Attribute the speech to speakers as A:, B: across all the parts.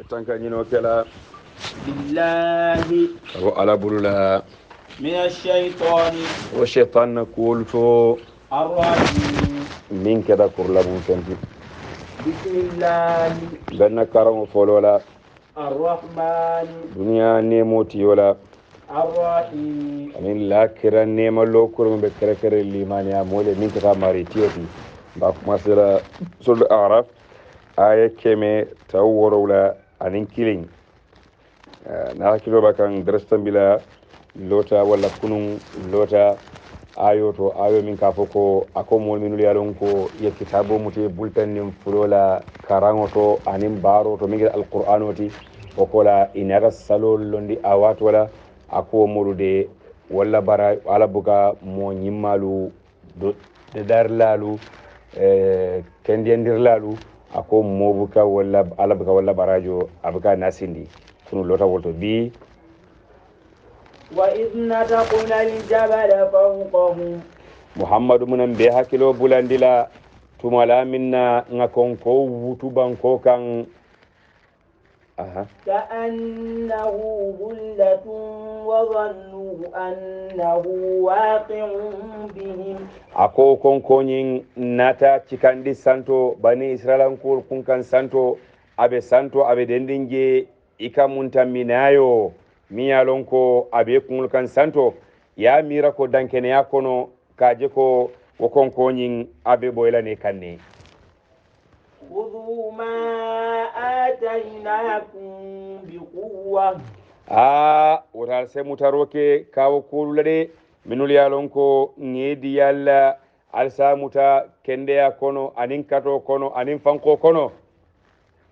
A: tanka ñino kela
B: billahi
A: ko ala bulula
B: min ash-shaytani
A: wo shaitan na kuwolu to
B: ar-rajim
A: min keda kurla mun fenti
B: bismillahi
A: benna karaŋo folola
B: ar-rahmani
A: duniya nemo tiyola
B: ar-rahim
A: anin lakira nema lokuru be kere kere limaniya mole min keta mari tiyoti ba kuma sira sul araf aya keme taw worowla anin kilin na hakkilo ba kan darastambila lota walla kunun lota ayo to ayo min ka foko ako mol minul yalon ko ye kitabo mute bultan nim fulola karango to anin baro to mingel alqur'ano ti o kola inaga salo londi awat wala ako molude walla bara ala buga mo nyimmalu de darlalu kendiendirlalu ako mobuka walla ala buga walla barajo abuga nasindi kunu lota wolto bi
B: وإذ نتقنا الجبل فوقهم
A: muhammadu munan be hakkilo bulandila tumala minna nga konko wutubanko kan
B: كأنه ظلة وظنوا أنه واقع بهم
A: ako konkoñin nata cikandi santo bani israelankol kunkan santo abe dendinje ika muntaminayo miyalon ko abe kungol kan santo ya mira ko dankene ya kono kaje ko wo konkoñin abe boylane kanne
B: خذوا ما آتيناكم بقوة
A: wotal se mutaroke kawo kululade minul yalon ko ngedi yalla alsa muta kende ya kono anin kato kono anin fanko kono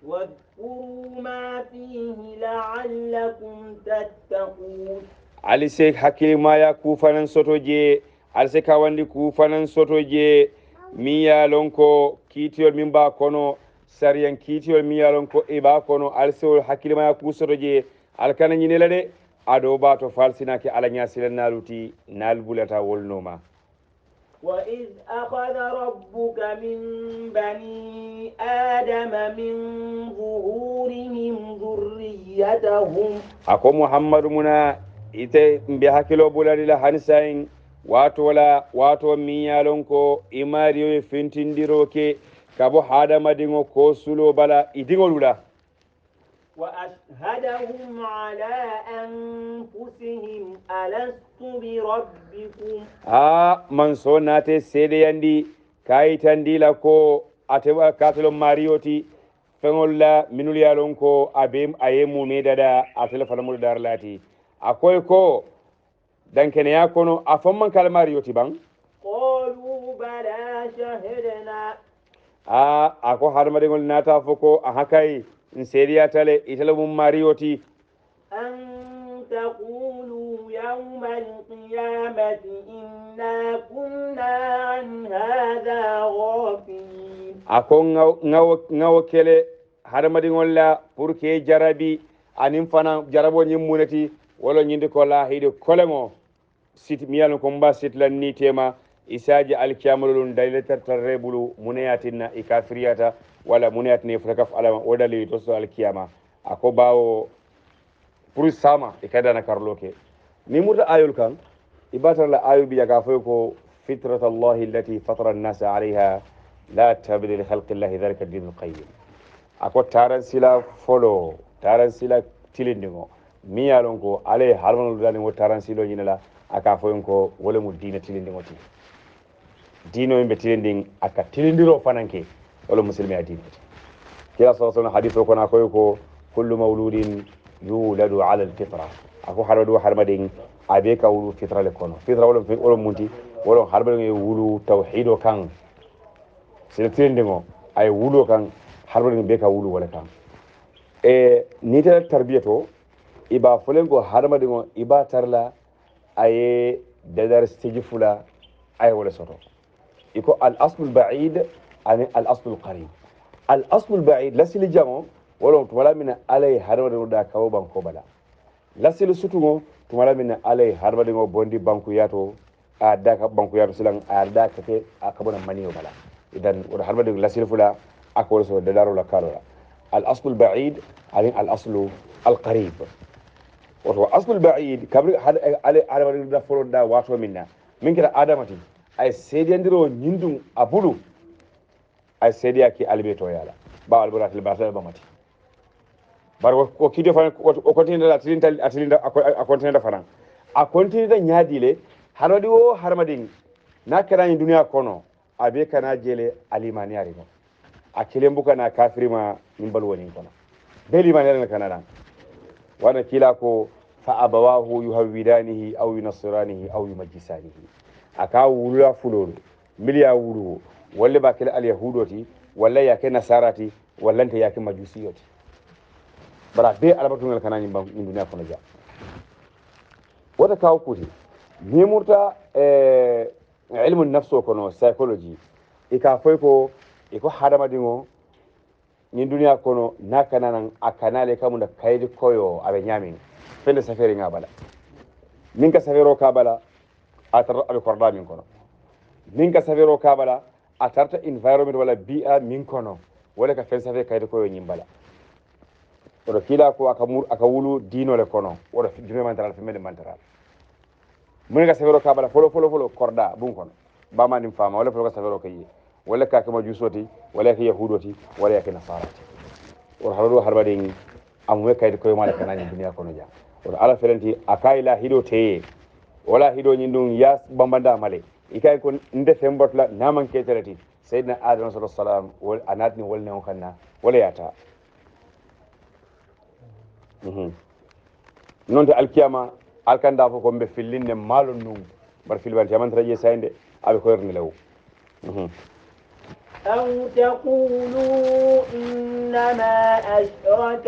B: واذكروا ما فيه لعلكم تتقون
A: alise hakili maya kufanan soto je alse kawandi kufanan soto je mi yalon ko kitiyol min ba kono sariyan kitiyol mi yalon ko e ba kono alse hakili maya ku soto je alkana nyinela de ado ba to falsinake ala nyasilen naluti nal bulata wolnoma
B: وإذ أخذ ربك من بني آدم من ظهورهم ذريتهم
A: ako muhammadu muna ite mbe hakkilo buladila hansayin wato min yalon ko imariyo e fintindiroke kabo hadamadingo ko sulo bala idiŋolula
B: وأشهدهم على أنفسهم ألست بربكم
A: man so nate seedeyandi kayitandila ko atewa katelo mariyoti feŋol la minul yalon ko aye mume dada atele fanamudu darlati akoy ko dankeneya kono a famman kala mariyoti ban
B: قالوا بلى شهدنا
A: ako hadamadiŋol nata fo ko aha kay seedeyatale itele mum mariyoti
B: أن تقولوا يوم القيامة إنا كنا عن هذا غافلين
A: ako ŋawo kele hadamadiŋol la pour que jarabi anin fana jarabo ñin muneti wala ñindi ko la hiide koleŋo sit miyalon ko mba sitlan ni tema isaji alkiyamalolum dalile tartarre bulu muneyatinna i kafiriyata wala muneyatinna fota kaf alama o dalili to so alkiyama ako bawo pour sama e kadana karloke ni murta ayol kan ibatar la ayo biya ka foy ko fitrat allah allati fatara an-nas alayha la tabdil li khalqi allah dhalika ad-din al-qayyim ako taran sila folo taran sila tilindingo mi yalon ko ale harmanul dani wo taran silo nyinala aka foyon ko wala mu dina tilindingo ti dino yimbe tilindin aka tilindiro fananke wala muslimi a dina kila sallallahu hadithu ko na koy ko kullu mawludin yuladu ala al-fitra ako haradu harmadin abe ka wulu fitra le kono fitra wala munti wala harmadin wulu tauhido kan siltilindingo ay wulo kan harmadin be ka wulu wala kan ni ta tarbiyato iba fulengo harmadin iba tarla aye dadar stage fula ay wala soto iko al asl al ba'id ani al asl al qarib al asl al ba'id lasil jamo wala tumala min alay harmadin da kawo banko bala lasil sutugo tumala min alay harmadin bondi banku yato a da ka banku yato silan a da ka te akabona maniyo bala idan wala harmadin lasil fula akol so dadaro la kalola الأصل البعيد عن الأصل القريب. والأصل البعيد كبر على مريض فرود دا واتو منا من كده آدمتي أي سيدي عندرو نيندو أبولو أي سيدي أكي ألبيتو يالا با البرات الباسل بماتي bar ko kide fa o continue da atilinda a continue da fana a continue da nyaadile hanodi o harmadin na kana ni duniya kono abe kana jele alimani arimo a kilembuka na kafirima nimbal woni kono beli mani na kana dan wana kila ko fa abawahu yuhawidanihi aw yunasiranihi aw yumajjisanihi aka wulula fulolu miliya wulu walla ba kala al yahudoti walla yake nasarati walla nta yake majusiyoti bara be alabatu ngal kana nyimba ni duniya kono ja wata kaw kuti ni murta ilmu nafsu kono psychology ika foy ko iko hadama dingo ni duniya kono nakana nan akanale kamunda kaydi koyo abe nyami fende safari ngabala min ka safero kabala atar abe korda min kono min ka safero kabala atarta environment wala bi'a min kono wala ka fende safari kaydi koyo nyimbala odo kila ko aka wulu dino le kono odo jume mantaral femede mantaral mun ka safero kabala folo korda bun kono ba ma nim fama wala folo ka safero kayi wala ka kama jusoti wala ka yahudoti wala ka nasarati or harado harbadin amwe kayde koy mala kanani duniya kono ja or ala ferenti akaila hido te wala hido nyindum yas bambanda male ikay ko nde fembotla naman keterati sayyidina adam sallallahu alaihi wasallam wal anatni wal ne kanna wala yata nonte alkiyama alkanda fo ko be fillinne malo num bar filbanti amantara je sayde abe ko yorni lew
B: أو تقولوا إنما أشرك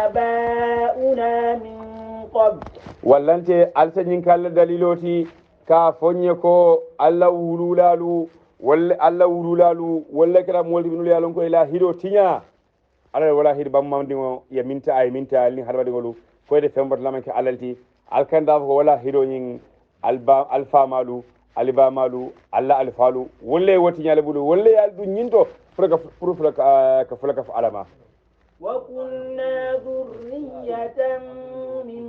B: آباؤنا من قبل
A: ولنت ألسنين كال دليلوتي كافونيكو الله ولولالو ولا كلام ولد بنو يالون كو إلى هيرو تينا على ولا هير بام دينو يمينتا أي مينتا لين هربا دينولو كوي دي فمبر لامن كالالتي الكنداف ولا هيرو ين الفا مالو aliba malu alla alfalu wolle wati nyale bulu wolle yaldu nyinto furaka ka fulaka fa alama
B: wa kunna dhurriyatan min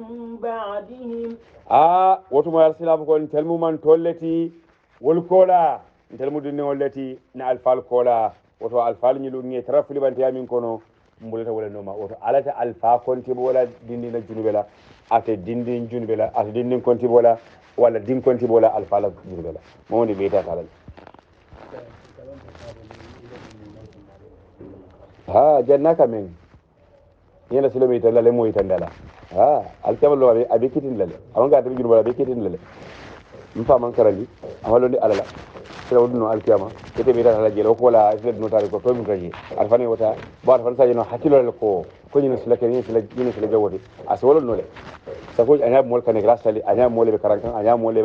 B: ba'dihim
A: wotu mo yalsilamu ko telmu man tolleti wol kola telmu dinne wolleti na alfal kola woto alfal nyilu ngi tarafili bante yamin kono mbulata wala noma woto alata alfa konti wala dindina junubela ate dindin junubela ate dindin konti wala wala din konti bola alfala jurbela mawni beeta talal jannaka men yela silo mi talale moy tandala alkabalo abi kitin lale awanga tabi jurbola be kitin lale mfa man karali amalo ndi alala sila wudno alkiyama ete beeta talal jelo ko la sila no tari ko to mi taji alfani wota ba fan sa no hakilo ko ni sila ken sila jawodi aswolo no le sako anya mol kan grasali anya mol be karankan anya mol be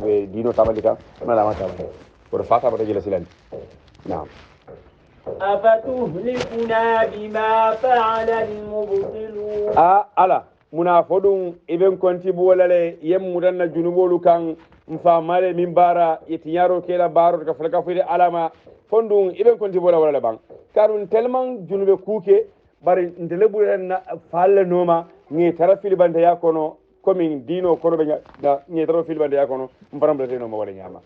A: be dino tabalika na la mata ko fata bata jela silan na'am
B: afatuhlikuna bima fa'ala al-mubtilun
A: ala munafodun iben konti bolale yem mudanna junubolu kan mfamale mimbara yetinyaro kela baro ka falaka fide alama fondun iben konti bola wala bang karun telman junube kuke bari ndelebu na falle noma ngi tarafili bande yakono komin dino kono be ngi tarafili bande yakono mbarambe no mo wala nyama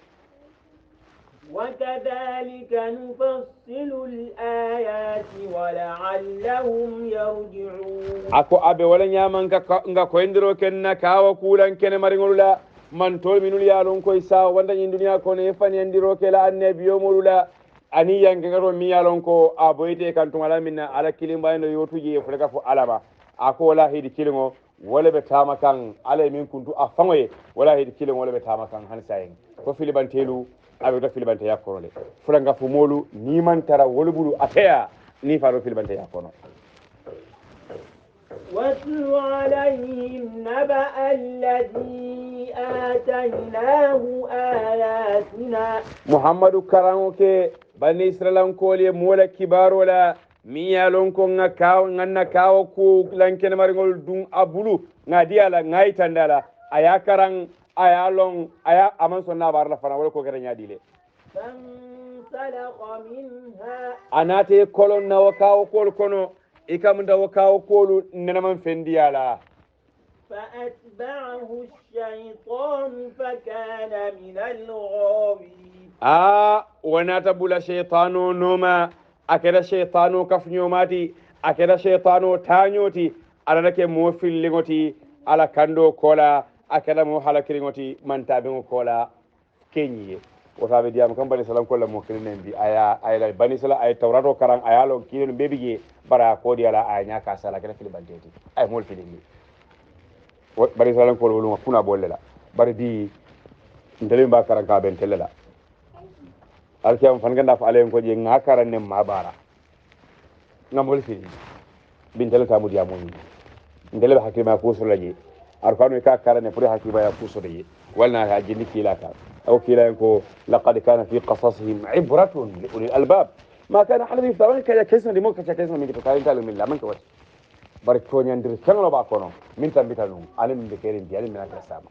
B: وكذلك نفصل الآيات ولعلهم يرجعون
A: ako abe wala nyama nga ko endiro kenna kawa kulan kene maringolula man tol minul yalon ko isa wanda nyi dunya ko ne fani endiro kela annabiyo molula ani yanke ngaro mi yalon ko aboyte kan to ala minna ala kilimba no yotuji e fulaka fo alaba ako wala hedi kilingo wala be tama kan ala min kuntu afangoye wala hedi kilingo wala be tama kan han sayen ko filibantelu abe to filibante yakono le fulanga fu molu ni man tara wolbulu ateya ni faro filibante yakono
B: واتل عليهم نبأ الذي آتيناه آياتنا
A: محمد كرامك بني إسرائيل كولي مولا كبار ولا miyalon ko nganna kawo ko lanken margol dum abulu ngadi ala ngai tandala aya karang aya long aya aman sonna bar la fana wala ko gara nyadi le
B: فانسلخ منها
A: anate kolon na wakawo kol kono ikam da wakawo kolu nenaman fendiyala
B: فأتبعه الشيطان فكان من الغاوين
A: wanata bula shaytano noma akeda shaytano kafnyomati akeda shaytano tanyoti ala ke mo fillingoti ala kando kola akeda mo halakringoti mantabe mo kola kenyiye wotaɓe diyama kam bani salam kolla mo kirinen mbi aya bani sala ay tawrato karan ayalo kino bebigue bara koodi ala aya ñaka sala kene fili banteti ay mol filindi bani salam kol woluma kuna bollela bari di ndele mba karan ka ben tellela alkiyam fan ganda fa alen ko je ngakaran ne ma bara ngamol fili bin tel ka mudiya mo ndele hakima ko sulaje arkanu ka karane pour hakima ya ko sulaje walna ha jindi kilaka أو كلا ينكو لقد كان في قصصهم عبرة لأولي الألباب ما كان حلم يفترون كذا كيسنا دي موكا كيسنا من كتابين تعلم من الله من كوات باركوني عندي كم لو باكونو من تنبتانو علم من بكيرين دي علم من أكل السامة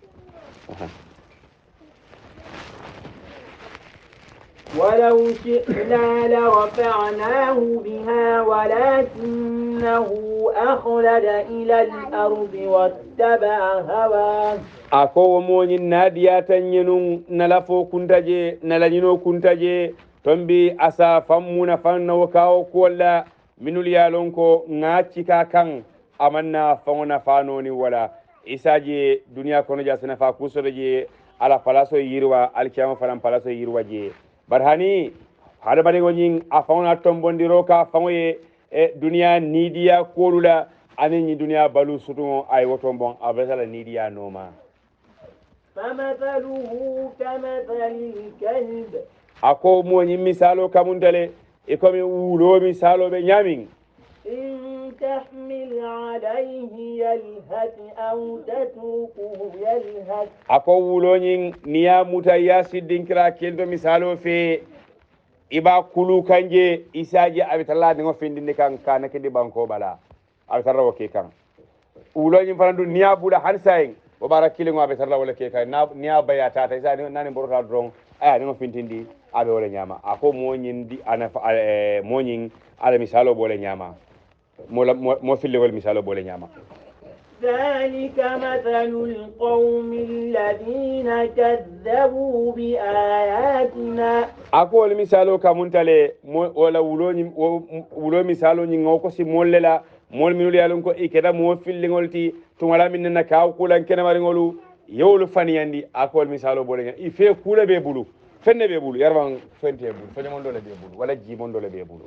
B: ولو شئنا لرفعناه بها ولكنه أخلد إلى الأرض واتبع هواه
A: ako moñi naadiyata ñenun nala fo kuntaje nala ñino kuntaje tombi asa fammuna fannawo kawo kuwalla minul yalon ko ŋaccika kan amanna faŋona fanoni wala isaje duniya kono ja sena fa kusodo je ala palaso yirwa alkiyama fanan palaso yirwa je bar hani hadamadiŋo ñin a faŋona tombondiro ka faŋoye duniya nidiya kuwolula ani ñi duniya balu sutuŋo ay woton bon a besala nidiya noma
B: فمثله كمثل الكلب
A: ako moñi misalo kamuntale e komi wulo misalo be ñamin
B: إن تحمل عليه يلهث أو تتركه يلهث
A: ako wuloñin niya muta ya siddinkira keldo misalo fe iba kulu kanje isaji abitalla dingo findinde kan kana kedi banko bala abitarra woke kan wuloñin fanandu niya bula hansayin o bara kilingo abitarla wala ke kay niya bayata ta isa nani borota dron aya dingo fintindi abe wala nyama ako moñin di ana moñin ala misalo bole nyama mo fille wal misalo bole nyama
B: ذلك مثل القوم الذين كذبوا بآياتنا
A: ako wal misalo kamuntale wala wulo misalo nyi ngoko si mollela mol minul yalon ko ikeda mo fille ngolti tungala minna kaw kulan kena mari ngolu yewlu faniyandi ako wal misalo bole i fe kula be bulu fenne be bulu yarwan fente bulu fenne mon dole be bulu wala ji mon dole be bulu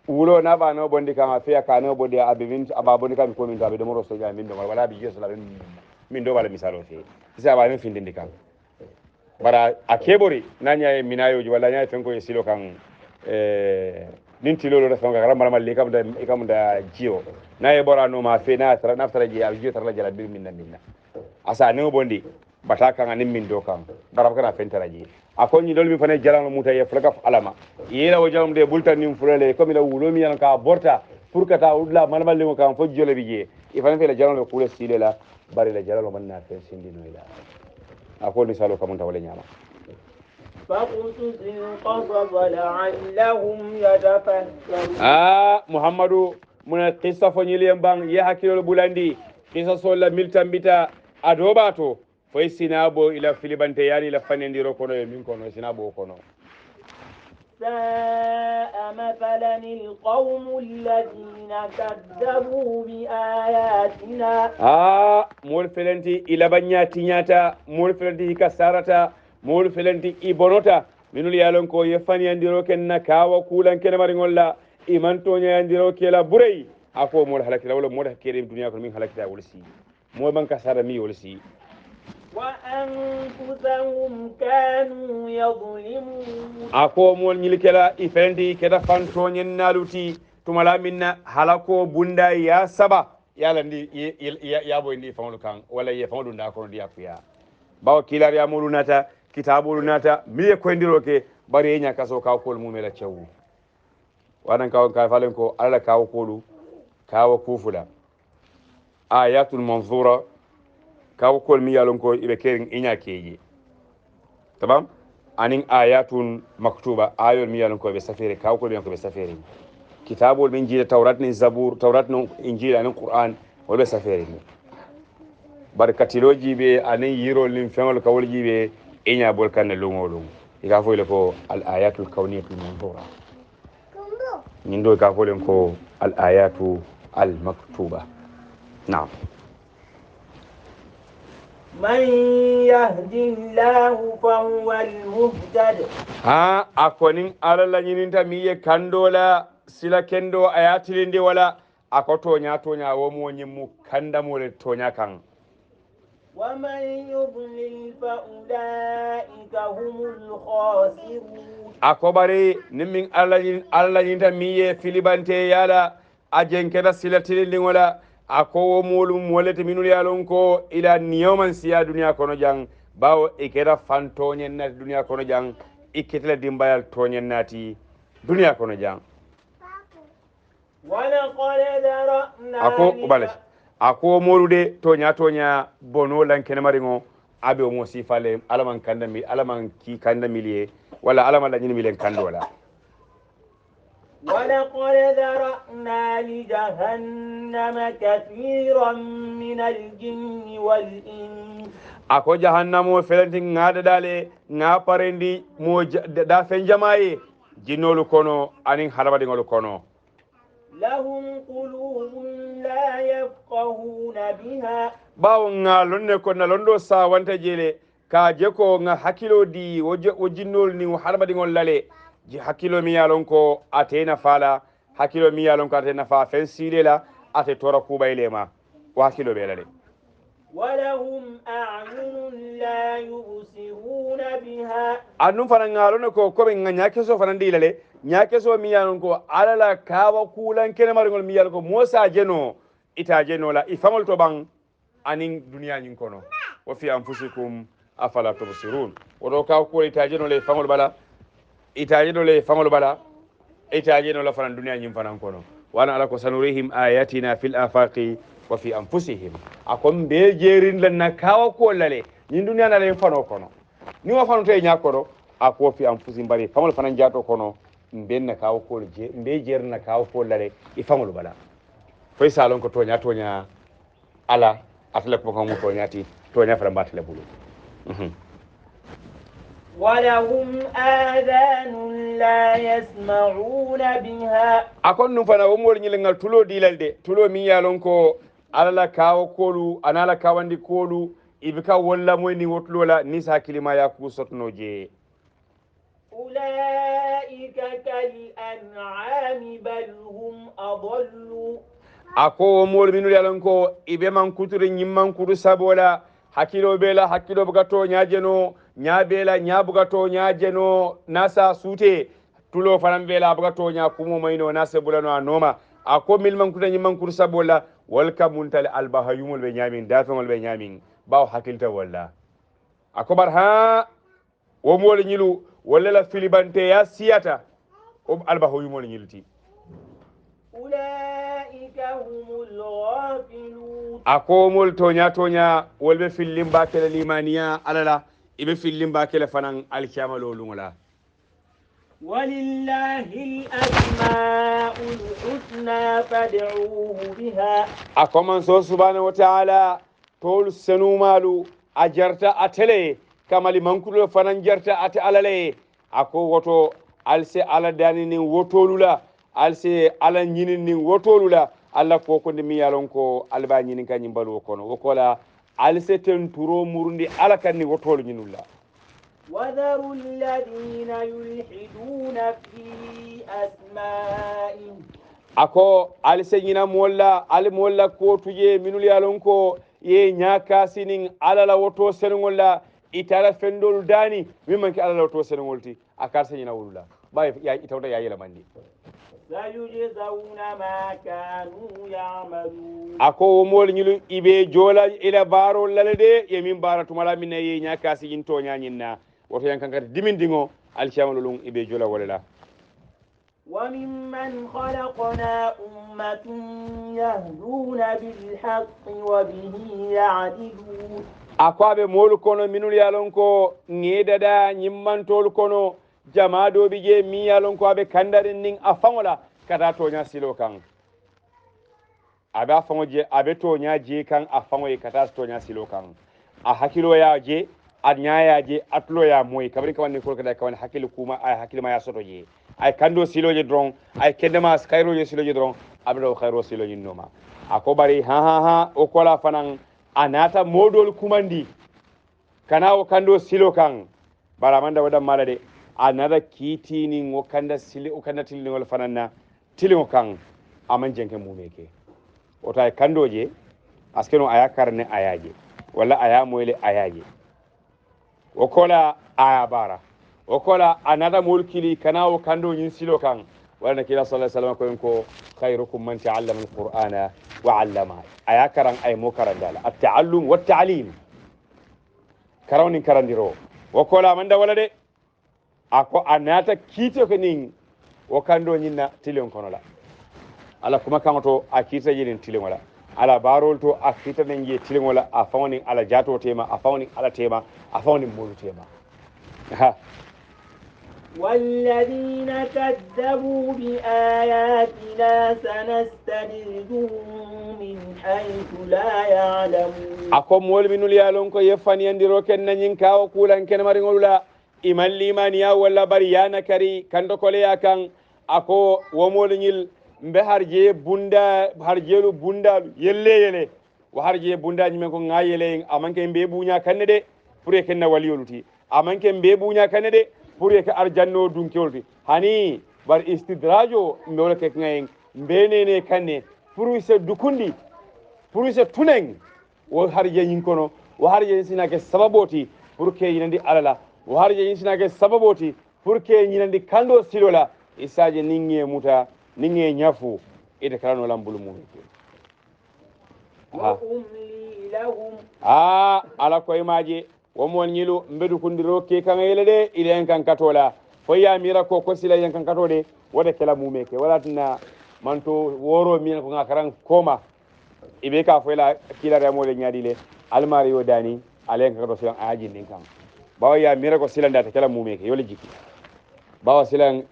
A: wulo na ba no bondi kan afiya ka no bondi abin ababondi kan ko min tabe do moro so ja min do wala bi jesu la min do wala misalo fe isa ba min findindi kan bara akebori nanya e minayo wala nya fenko e silo kan nin tilolo refon ga ramal mal likam da jio na e bora no ma fe na tara naftara je abi jio tara jala bir minna asa ne bondi bata kan anin min do kan barab kana fentara je akon ni dolmi fane jalan muta ye flaka alama yela wajalum de bulta nim fulale comme la wulomi yan ka borta pour que ta udla malmal le kan fo jole bije e fane fe la jalan le kule sile la bari la jalan man na fe sindi no ila akon ni salo kamunta wala nyama
B: فاقصص القصص لعلهم يتفكرون
A: محمد من قصة فنيليم بان يحكي بولندي قصة ولا ملتان بيتا أدوباتو فاي سينابو إلى فيليبانتي يعني إلى فنندي روكونو يمين كونو سينابو كونو
B: ساء مثلا القوم الذين كذبوا بآياتنا
A: مول فلنتي إلى بنياتي نياتا مول فلنتي كسارتا mol felenti ibonota minul yalon ko yefani andiro kenna kawa kulan kene mari ngolla imanto nya andiro kela burey ako mol halakira wala mol hakere duniya ko min halakira wulsi mo ban kasara mi wulsi
B: wa anfusahum kanu yadhlimun
A: ako mol nyilikela ifendi keda fanto nyen naluti tumala minna halako bunda ya saba yala ndi ya boy ndi fawlu kan wala ye fawlu nda ko ndi afiya bawo kilar ya mulunata kitabulu nata miye koyndiroke bari nya kaso ka ko mumela cewu wadan ka falen ko alla ka ko kawo kufula ayatul manzura kawo ko mi yalon ko ibe kerin inya keje tamam anin ayatun maktuba ayol mi yalon ko be safere kaw ko be safere kitabul min jila tawrat ni zabur tawrat no injil anin qur'an wol be safere ni barkatiloji be anin yirol nin fengol kawol jibe enya bol kan lungolum iga fo le ko al ayatul kawniyatul manzura nindo ka fo len ko al ayatu al maktuba na'am
B: من يهد الله فهو المهتد
A: ha akonin alala nyininta miye kandola sila kendo ayatilinde wala akoto nya wo mo nyimmu kanda mo le tonya kan
B: ومن يضلل فأولئك هم الخاسرون
A: akobare nimmin alala nyinta miye filibante yala ajenkeda sila tilinde wala akowo molum wolete minul yalon ko ila niyoman siya duniya kono jang bawo ikeda fantonyen na duniya kono jang iketela dimbayal tonyen nati duniya kono jang
B: ولقد ذرأنا
A: ako ubale ako molude tonya bono lan kenemaringo abe mo sifale alaman kandami alaman ki kandamiliye wala alaman la nyini kandola
B: ولقد ذرأنا لجهنم كثيرا من الجن والإنس
A: ako jahannamo felenti ngada dale nga parendi mo da fen jamaye jinolu kono anin halabadi ngolu kono
B: لهم قلوب لا يفقهون بها
A: bawo nga lonne ko na londo sa wanta jele ka je ko nga hakilo di o jinnol ni halabadi ngol lale ji hakilo mi yalon ko atena fala hakilo mi yalon ko atena fa fen silela ate tora kubaylema wa hakilo be lale
B: ولهم أعين لا يبصرون بها
A: annum fana ngalone ko kobe nga nyakeso fana dilale nyakeso mi yalon ko alala kawa kulan kene margol mi yalon ko mosa jeno ita jeno la ifamol to bang anin duniya nyin kono wa fi anfusikum afala tubsirun wodo ka ko ita jeno le famol bala ita jeno le famol bala ita jeno la fana duniya nyin fana kono wana ala ko sanurihim ayatina fil afaqi wa fi anfusihim akom be jerin lan nakawa ko lale nyin duniya na le fano kono ni wa fano tay nyakoro ako fi anfusihim bari famol fana jato kono mben na kawo ko je mbe jer na kawo ko lale e famol bala fay salon ko tonya ala atla ko ko tonyati tonya fara batale bulu
B: ولهم آذان لا يسمعون بها
A: akon num fana womol nyilengal tulo dilalde tulo mi yalon ko alala kawo kolu anala kawandi kolu ibika walla moyni wotlola ni sa kilima ya ku sotno je
B: أولئك كالأنعام بل هم أضل
A: ako womol minul yalon ko ibe man kuture nyimman kudu sabola hakilo bela hakilo bugato nyajeno nyabela nyabugato nyajeno nasa sute tulo fanan bela bugato nya kumo mayno nasa bulano anoma ako milman kudu nyimman kudu sabola walka muntal albahayumul be nyamin dafamul be nyamin baw hakilta walla ako bar ha womol nyilu walla la filibante ya siyata albahayumul nyilti
B: أولئك هم الغافلون
A: akomol tonya wolbe fillim bakele limaniya alala ibe fillim bakele fanan alkiyama lolungola
B: ولله الأسماء الحسنى فادعوه بها
A: akoman so subhanahu wa ta'ala tol senumalu ajarta atele kamali mankulo fanan jarta ate alale ako woto alse ala dani nin wotolula alse ala nyinin nin wotolula alla ko ko mi yalon ko alba nyinin kanyim balu kono wokola alse ten turo murundi ala kanni wotolu nyinulla
B: وذروا الذين يلحدون في أسمائه
A: ako alse nyina molla al molla ko tuje minul yalon ko ye nyaka sinin alala woto sengolla itala fendol dani mimanki alala woto senngolti akar se nyina wulula bay ya itawda ya yela mandi
B: سيجزون ما كانوا يعملون
A: ako mol nyulu ibe jola ila baro lalade yemin baratu mala minne ye nyaka sigin to nyanyinna woto yankan dimindingo alchamalulun ibe jola wala
B: وممن خلقنا أمة يهدون بالحق وبه يعدلون
A: akwabe molu kono minul yalon ko ngedada nyimmantol kono jamado bije mi yalon ko abe kandarin nin afangola kata tonya silo kan abe afango je abe tonya je kan afango e kata tonya silo kan a hakilo ya je a nyaya je atlo ya moy kabri kawan ko kada kawan hakilo kuma ay hakilo ma ya soto je ay kando silo je dron ay kendema khairo je silo je dron abe do khairo silo je noma ako bari ha o kola fanan anata modol kumandi kana o kando silo kan baramanda wadan malade anada kitini ngo kanda sili o kanda tilni wal fananna tilimo kan aman jenke mumeke o tay kandoje askeno aya karne ayaje wala aya moyle ayaje o kola aya bara o kola anada mulkili kana o kando nyin silo kan wala kila sallallahu alaihi wasallam ko khairukum man ta'allama alqur'ana wa 'allama aya karan ay mo karandala at-ta'allum wa at-ta'lim karawnin karandiro o kola manda wala de ako anata kite ko nin o kando nyinna tilon kono la ala kuma kanto a kita yinin tilon wala ala barol to a kita nen je tilon wala a fawni ala jato tema a fawni ala tema a fawni mulu tema ha
B: والذين كذبوا بآياتنا سنستدرجهم من حيث لا يعلمون
A: ako mol minul yalon ko yefani andiro ken nanyin kawo kulan ken mari ngolula iman limaniya walla bari yana kari kando kole yakan ako womol nyil mbe harje bunda harjelu bunda yelle wa harje bunda nyimen ko ngayele amanke mbe bunya kanede pure ken na waliyoluti amanke mbe bunya kanede pure ke arjanno dunkelti hani bar istidrajo mbole ke ngayen mbenene kanne puru se dukundi puru se tuneng wo harje nyin kono wo harje sinake sababoti pour que yinandi alala wo harje nyin sinake sababoti pour que yinandi kando silola isaje ninge muta ninge nyafu ite karano lambulu mu
B: وأملي لهم
A: ala koy maje womon nyilu mbedu kundiro ke kan yelede ile en kan katola foya mira ko sila en kan katode wada kala mumeke wala tuna manto woro min ko ngakaran koma ibe ka foyla kila remo le nyaadile almari yo dani alen kan kato silan aji nin kan bawa ya mira ko sila ndata kala mumeke yole jiki bawa silan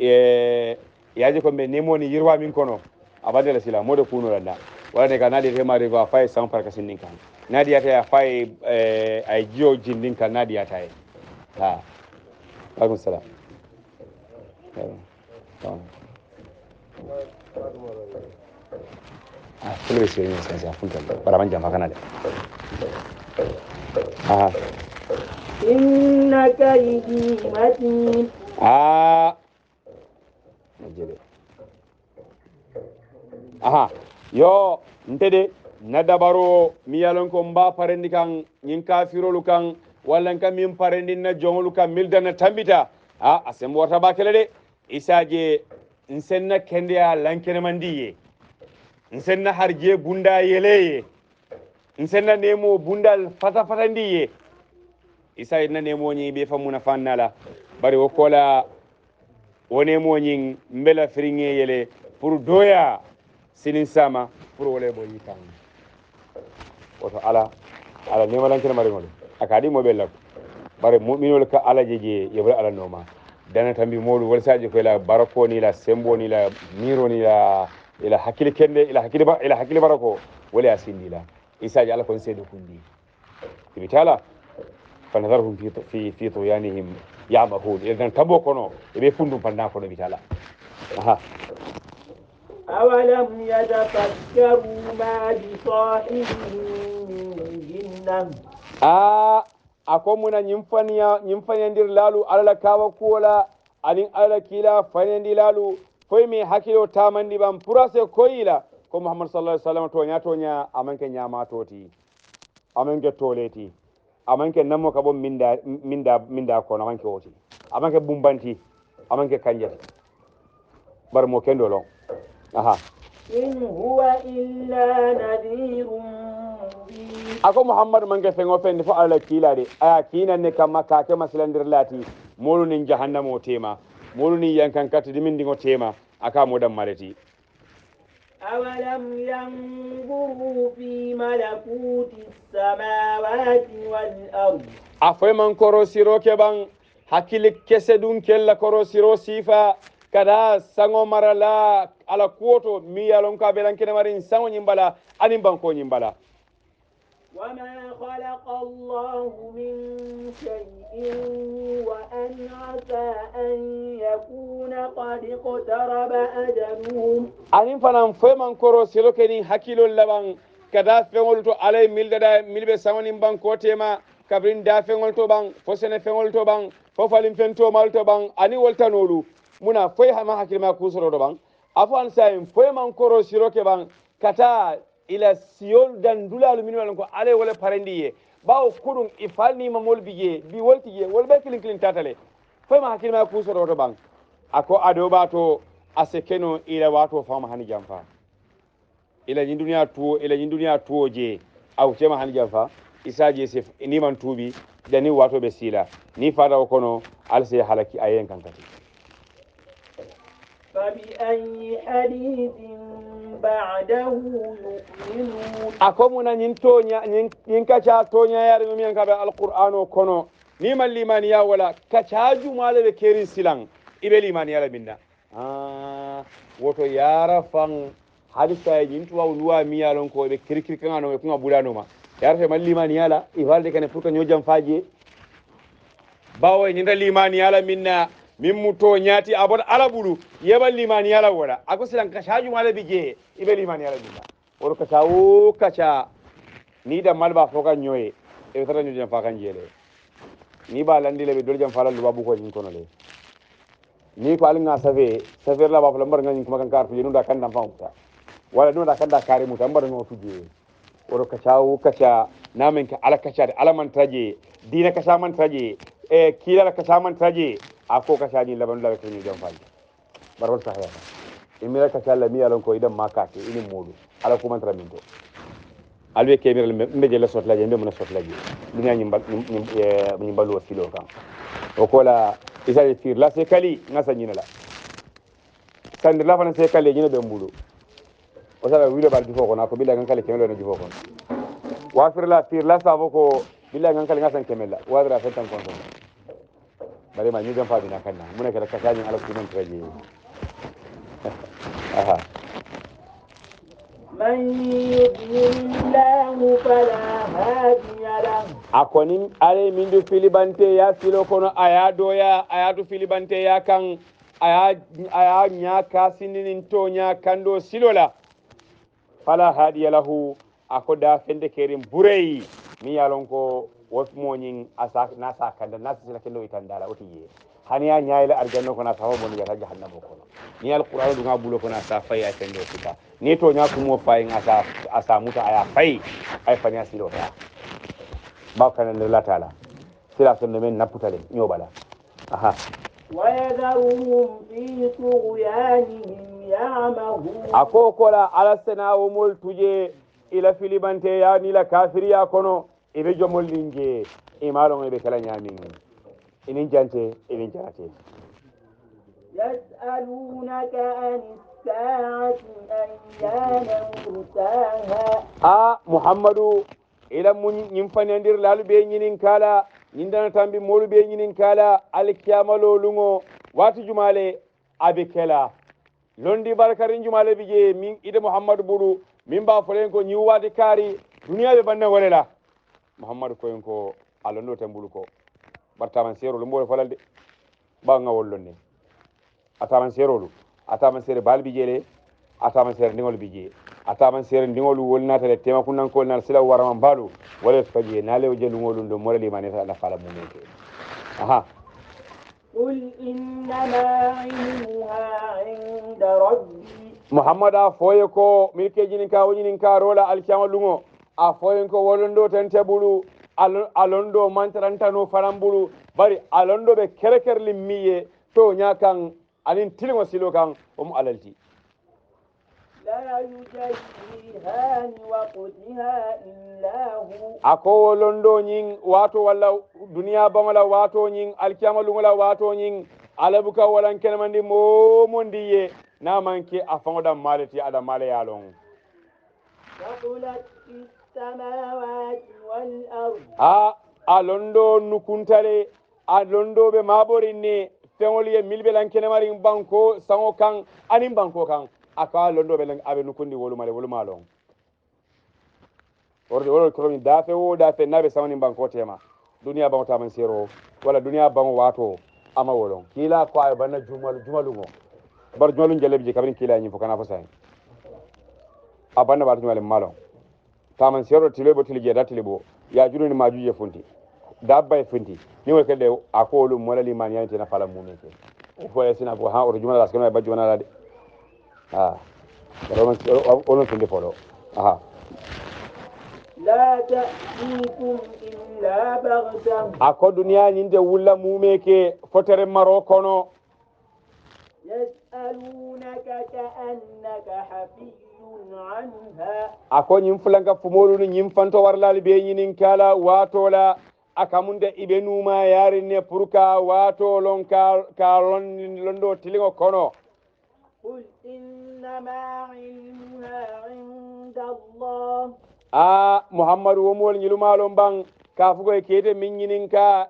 A: yaji ko be nemo ni yirwa min kono abadela sila modo kuno landa wala ne kanadi remari go fay san par kasin nin kan nadi ata ya fay ay jio jindin kan nadi ata ha alaikum salam kule sio ni sasa funta bara manja makana de
B: innaka matin
A: najele yo ntede na dabaro mi yalon ko mba parendi kan nyin kafirolu kan walla kan min parendi na jongolu kan mildana tambita asem wata bakele de isaje nsenna kendiya lankene mandiye nsenna harje bunda yeleye nsenna nemo bundal fata ndiye isa na nemo nyi be famuna fannala bari wokola wonemo nyi mbela firinge yele pour doya sinin sama pour wole bo yitan oto ala nemo lankene mari ngol akadi mo bella bare mu'minol ka ala jeje yebra ala noma dana tambi modu wal saji ko la barako ni la sembo ni la miro ni la ila hakili kende ila hakili barako wala asindila isaji ala kon sedo kundi ibitala fanadharhum fi tuyanihim ya'mahun idan tabo kono be fundu panda kono bitala
B: أولم يتفكروا ما بصاحبهم من جنة
A: akomuna nyimfanyandir lalu alala kawa kuola anin alala kila fanyandi lalu foy mi hakilo tamandi bam purase koyila ko Muhammad sallallahu alaihi wasallam tonya amanke nyama toti amanke toleti amanke namo kabo minda ko amanke oti amanke bumbanti amanke kanjati bar mo kendolo
B: in huwa illa nadhirun
A: ako Muhammad manke fengo fendi fo ala kilade aya kina ne kamma ka ke maslandir lati molu nin jahannamo tema molu ni yankan katti dimindi ngo tema aka modam malati
B: أولم ينظروا في ملكوت السماوات والأرض
A: afoy man koro siro ke ban hakili kese dun kella koro siro sifa kada sango marala ala kuoto mi yalon ka belan kene marin sango nyimbala anin banko nyimbala
B: وما خلق الله من شيء وأن عسى أن يكون قد اقترب أجلهم
A: anin fanan foy man koro siro ke ni hakilo laban kada fengol to alay mildada milbe sango nin banko tema kabrin da fengol to ban fo sene fengol to ban fo falin fento mal to ban ani woltanolu muna foy hama hakilma kusoro to ban afan sayin foy man koro siro ke ban kata ila siyol dan dulalu min walan ko ale wala parandiye bawo kudun ifalni ma mol bije bi woltiye wol be kilin kilin tatale foy ma hakilma kusoro to ban ako adoba to asekeno ila wato fama hani jamfa ila nyin duniya tuwo je aw tema hani jamfa isaje se ni man tubi dani wato be sila ni fada kono alse halaki ayen kankati
B: فبأي حديث بعده يؤمنون
A: akomuna nyin tonya nyin kacha tonya yar mi yanka be alqur'ano kono ni man limani ya wala kacha jumale be kerin silang ibe limani ya binda woto yara fan hadisa nyin tuwa luwa mi yalon ko be kirkir kan no ko ngabulano ma yar fe man limani yala ivalde kane futa nyojam faje bawo nyin limani yala minna min muto nyati abon alabulu yebal limani yala wala ako silang kacha jumale bije ibe limani yala binda woro kacha ni da malba foka nyoye e tara nyu jam fakan jele ni ba landi le be dol jam fala lu babu ko jin kono le ni ko alnga save la babu lambar ngani kuma kan kartu yinu da kan dan fawta wala no da kan da kare mu tambar no tuje woro kacha namen ka ala kacha da alaman taje dina kacha man taje e kila kacha man taje ako kacha ni laban la ko nyu jam fal barol sahaya imira kacha la mi alon ko idan makate ini modu ala ko man traminto albe kemir mbe jela sot laje mbe mona sot laje dunya nyimbalu wasilo kan o kola isali fir la se kali ngasa nyina la sandi la fana se kali nyina be mbulu o sala wilo bal difo ko na ko billahi kali kemelo na difo ko wa fir la sa ko billahi kali ngasa kemela wa dra fetan kon bare ma nyidam fa bina kanna muna kala kasani ala kunan traje aha
B: من يضلل الله فلا هادي له
A: akonin ale mindu filibante ya filo kono aya doya aya to filibante ya kan aya nya kasinin to nya kando silola fala hadiya lahu akoda fende kerim burei mi yalon ko wosmoñin asa nasa kanda nasa sila kendo itandala otiye haniya nyaayla arjanno kono sawo bon yata jahannamo kono ni alquran du ngabulo kono sa fay ay fende sita ni to nya ko mo fay asa muta aya fay ay fanya silo ta bakana Allah taala sila sonne men naputale nyobala aha
B: ويذرهم في طغيانهم يعمهون
A: ako kola ala sena o mol tuje ila filibante ya ni la kafiriya kono ibe jomol linge imalo ngebe kala nyamin inin jante inin jate
B: يسألونك عن الساعة أيان مرساها
A: muhammadu ila mun nyimfanandir lalu be nyinin kala nyindana tambi molu be nyinin kala alkiyamalo lungo watu jumale abikela londi barkarin jumale bije min ide muhammadu buru min ba folen ko nyiwati kari duniya be banna walela muhammadu ko en ko alondo tambulu ko bartaman sero lo mbole falalde ba nga wollonne ataman serolu ataman sere balbi jele ataman sere ndingol bije ataman sere ndingol wolnata le tema kunan ko nal sila warama balu wala faje nale jelu ngolun do morali maneta la fala mumeke aha
B: قل إنما علمها عند ربي
A: muhammad a foye ko milke jinin ka wonyinin ka rola alkiyama lungo a foye ko wolondo tente bulu alondo mantarantano farambulu bari alondo be kereker limmiye to nyakan anin tilmo silo kan alalti
B: لا يجليها لوقتها إلا هو
A: ako londo nyin wato walla duniya bamala wato nyin alkiyama lungola wato nyin alabuka walan kenemandi momondiye namanke a fangoda maleti ada male yalon
B: ثقلت في السماوات والأرض
A: a londo nukuntale a londo be maborinne feŋol ye milbe lan kenemarin banko sango kan anin banko kan aka londo be lan abe nukundi wolumale wolumalon ordi wolo kromi dafe wo dafe nabe samanin banko tema duniya bango taman sero wala duniya bango wato ama wolon kila ko ay banna jumalungo bar jumalun jalebi kabrin kila nyi fokana fosay abanna ba jumalem malon taman sero tilebo tilje datilibo ya juruni majuje funti dabba funti ni wo kede akolu molali man yanti na fala mumeke fo yasina ko ha o jumala askana ba jumala de on funti polo
B: لا تأتيكم إلا بغتة
A: ako duniya nyinde wulla mumeke fotere marokono
B: يسألونك كأنك حفي عنها
A: ako nyim fulanga fumolu ni nyim fanto warlali be nyinin kala watola akamunde ibe numa yari ne purka wato lon ka londo tilingo kono
B: قل إنما علمها عند الله
A: muhammadu womol nyilumalon bang kafugo e kete min nyininka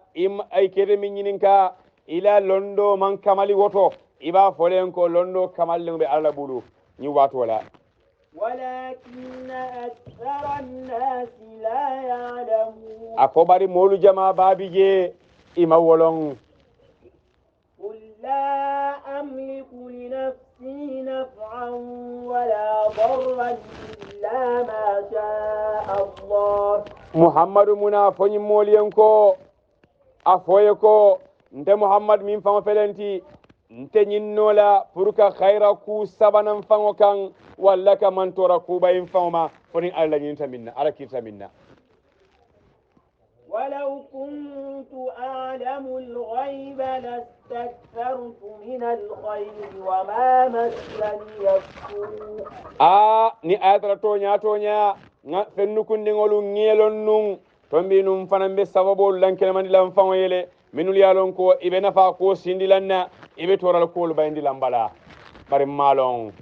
A: ay kete min nyininka ila londo man kamali woto iba folen ko londo kamal be alla bulu ni watola
B: ولكن أكثر الناس لا يعلمون
A: akobari molu jama babije ima wolon
B: قل لا أملك لنفسي نفعا ولا ضرا إلا ما شاء الله
A: muhammadu muna fonyi moliyen ko afoye ko nte muhammad min fama felenti nte nyinnola purka khaira ku sabanan fango kan walla ka mantora ku bayin fama foni alla nyinta minna ala kirta minna
B: ولو كنت أعلم الغيب لاستكثرت من الخير وما مسني السوء
A: ni ayatara tonya nga fennu kundingolu ngelon nun tombi num fanambe sababo lankene mandi lam fango yele minul yalon ko ibe nafa ko sindilanna ibe toral ko bayndi lambala bari malon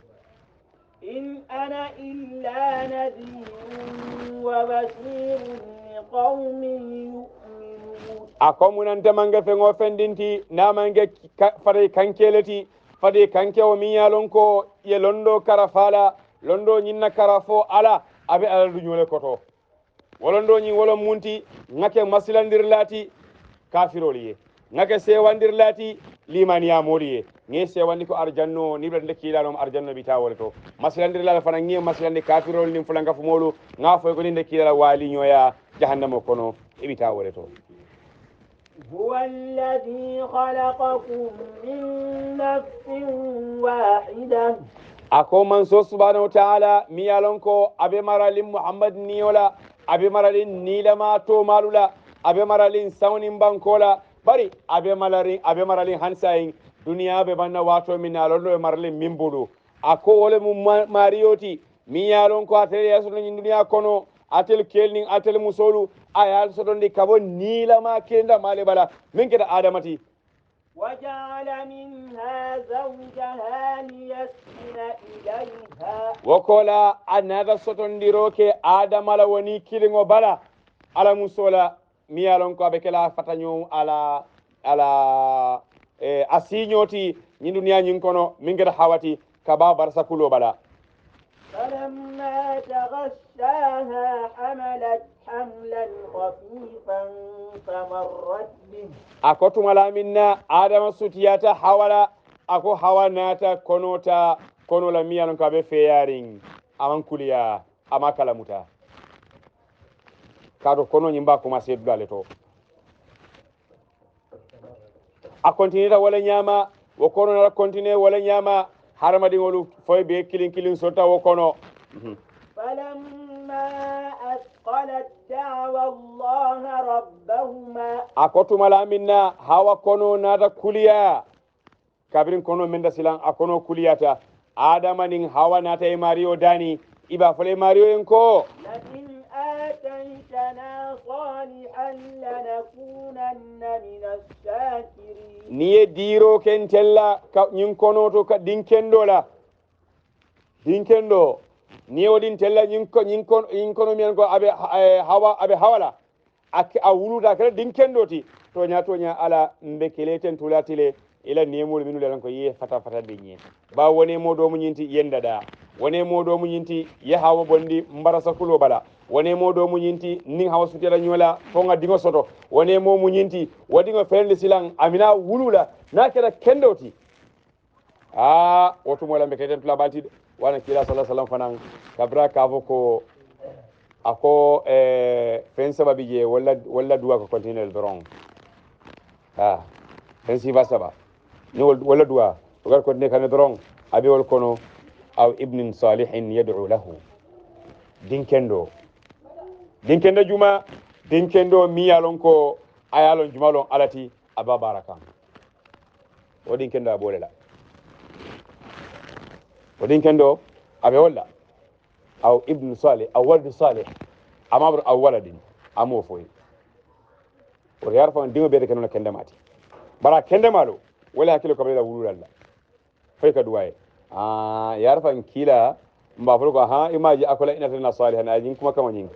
B: إن أنا إلا نذير وبشير لقوم يؤمنون
A: akomunan tamanga fengo fendinti namange fade kankeleti fade kankewo min yalon ko ye londo karafala londo nyinna karafo ala abe ala dunyole koto wolondo nyi wolon munti ngake masilandir lati kafiroliye ngake sewandir lati limaniya moliye nge sewandi ko arjanno ni blande kilanom arjanno bita wolto masilandir la fana ngi masilandi kafirol nim fulanga fumolu nga foy ko ni kilala wali nyoya jahannamo kono ibita wolto
B: هو الذي خلقكم من نفس واحدة
A: ako man so subhanahu wa ta'ala mi yalon ko abe maralin muhammad niyola abe maralin nilama to malula abe maralin saunin bankola bari abe maralin hansayin duniya be banna wato min alondo maralin mimbulu ako wole mu marioti mi yalon ko atel yasno ni duniya kono atel kelnin atel musolu ayal sodondi kabo nilama kenda male bala min keda adamati
B: وجعل منها زوجها ليسكن إليها
A: wokola anada sotondiroke adamala woni kilingo bala ala musola miyalon ko abe kala fatanyo ala asinyoti nyin duniya nyin kono mingere hawati kaba barsa kulo bala
B: فلما تغشاها حملت حملا خفيفا فمرت به
A: akotumala minna adama sutiyata hawala ako hawanata kono la miyalon ko abe feyaring aman kuliya ama kalamuta kado kono nyimba ko maset dale to a continuer wala nyama wo kono na continuer wala nyama haramadi ngolu foy be kilin sota wo kono
B: فلما أثقلت دعوا الله ربهما
A: akotumala minna hawa kono nada kuliya kabirin kono menda silan akono kuliyata adama nin hawa nata e mario dani iba fole mario en ko
B: لئن آتيتني لنا صالحا لنكونن من الشاكرين
A: niye diro ken tella ka nyin kono to ka dinkendo la dinkendo ni wodin tella nyin kono mi ko abe hawa abe hawala ak a wuluda kala dinkendo ti to nya ala mbe keleten tulatile ila nemol minu lan ko ye fata de nyi ba woni modo mu nyinti yenda da woni modo mu nyinti ye hawa bondi mbarasa kulo bala woni modo mu nyinti ning hawa sutela nyola fonga dingo soto woni mo mu nyinti wadi ngo fende silang amina wulula na kala kendoti wotu mo lambe keten tula balti wana kila sallallahu alaihi wasallam fanan kabra kavoko ako fen sababi je wala duwa ko continue doron fen sifa saba ni wala duwa ko continue kan doron abi wal kono aw ibnin salihin yad'u lahu dinkendo juma dinkendo mi yalon ko ayalon jumalon alati aba baraka o dinkendo abolela o dinkendo abe wala aw ibn salih aw walad salih amabr aw waladin amo foy o yarfa dingo be de kenola kende mati bara kende malo wala hakilo kabila wululalla fay ka duwaye yarfa kila mbafol ko imaji akola inatana salihan ajin kuma kama nyin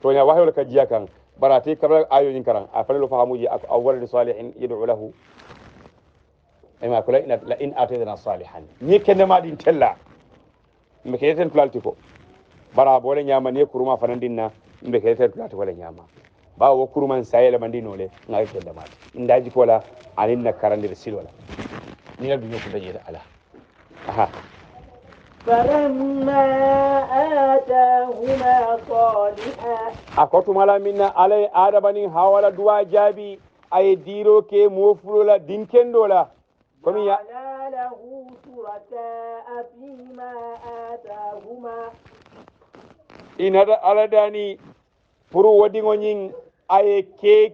A: to nya wahyo ka jiya kan barate kabla ayo nyin karan afalo fahamuji aw walad salihin yad'u lahu ima akola inat la in atana salihan ni kende madi tella mbe keten planti ko bara bole nyama ne kuruma fanandinna mbe keten planti wala nyama ba wo kuruman sayela mandino le ngai kende mati ndaji ko la aninna karandir silwala ni la dunyo ko dajeda ala
B: فلما آتاهما صالحا
A: أكوتو مالا منا علي آدباني حوالا دوا جابي أي ديرو كي موفلولا دينكندولا
B: جعلا له شركاء فيما آتاهما
A: إن هذا على داني فرو ودينو نين أي كيك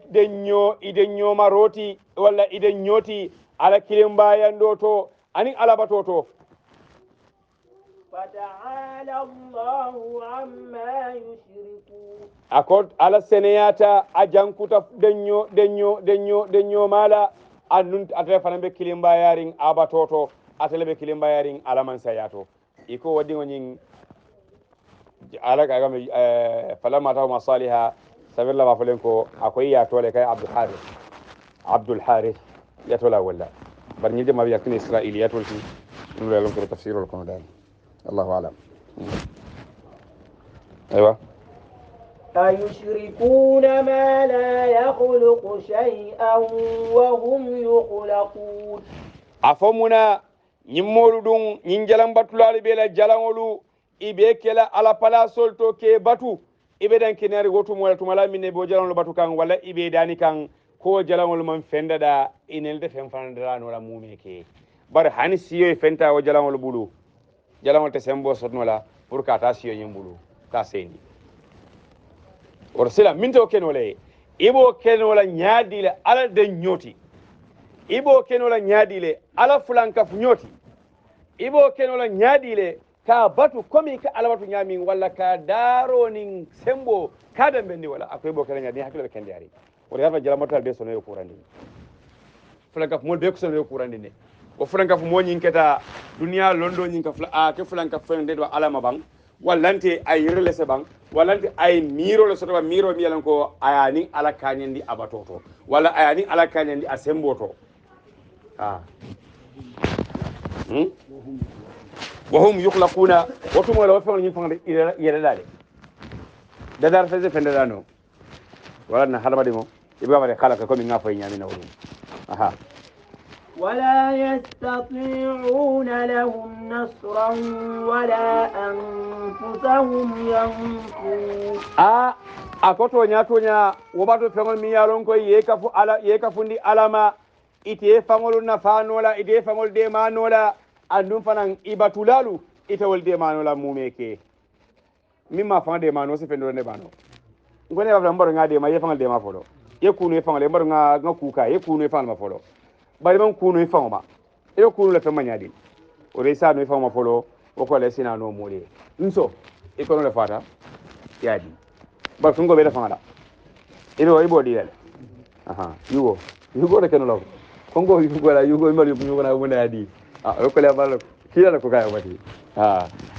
A: دنيو ماروتي ولا إدنيوتي على كلم بايان دوتو أني على باتوتو
B: فتعالى الله عما يشركون
A: أكود على سنياتا أجانكوتا دنيو مالا أنت أتفهم بكلم بايارين أباتوتو أتلا بكلم بايارين على من سياتو إكو ودي ونين على كلام فلما تاو مصالحها سبب الله ما فلنكو أكوي ياتولى كي عبد الحارث ياتولى ولا برنيجي ما بيكون إسرائيليات ولا نقول لهم كده تفسير ولا كنا دارين الله أعلم. أيوة.
B: أيشركون ما لا يخلق شيئا وهم يخلقون
A: أفهمنا نمولو دون نجلم بطلال بلا جلانولو ibe kela ala pala solto ke batu ibe dan kinari goto mo to mala minne bo jalan batu kan wala ibe dani kan ko jalan man fenda da inel de fen fandra no la mumeke bar hani siyo fenta o jalan bulu jalan te sembo sotnola pour ka ta siyo nyambulu ta sendi or sila minto kenole ibo kenola nyaadile ala de nyoti ibo kenola nyaadile ala fulanka fu nyoti ibo kenola nyaadile ka batu komi ka alabatu nyami wala ka daro nin sembo ka dambendi wala akoy bo kala nyadi hakilo kende ari o yafa jala motal be sono yo kurandi fulanka fu mo be ko sono yo kurandi ne o fulanka fu mo nyin keta dunya londo nyin ka fula ke fulanka fu nded wa alama bang wallante ay relese bang wallante ay miro le soto miro mi yalan ko ayani ala kanyandi abatoto wala ayani ala kanyandi asemboto وهم يخلقون وتم ولا وفهم يفهم يردالي دار فزي فندانو ولا نحرم ديمو يبقى ما خلقكم من غفوين يامين أولين
B: ولا يستطيعون لهم نصرا ولا أنفسهم ينصرون
A: akoto nyatonya wobato fengol mi yalon ko yekafundi alama ite fangol na fanola ite fangol de manola andum fanan ibatulalu ita wolde manola mumeke mimma fanga de mano se fendo ne bano ngone ba mbaro ngade ma yefanga de ma folo ye kunu yefanga le mbaro nga kuka ye kunu yefanga ma folo bari man kunu yefanga ma e kunu le fama nyadi o reisa no yefanga ma folo o ko le sina no mole nso e ko no le fata yadi ba fungo be da fanga ido ibo dilal yugo da kenola kongo yugo la yugo mari yugo na mo na di ko le bal kila ko kay wati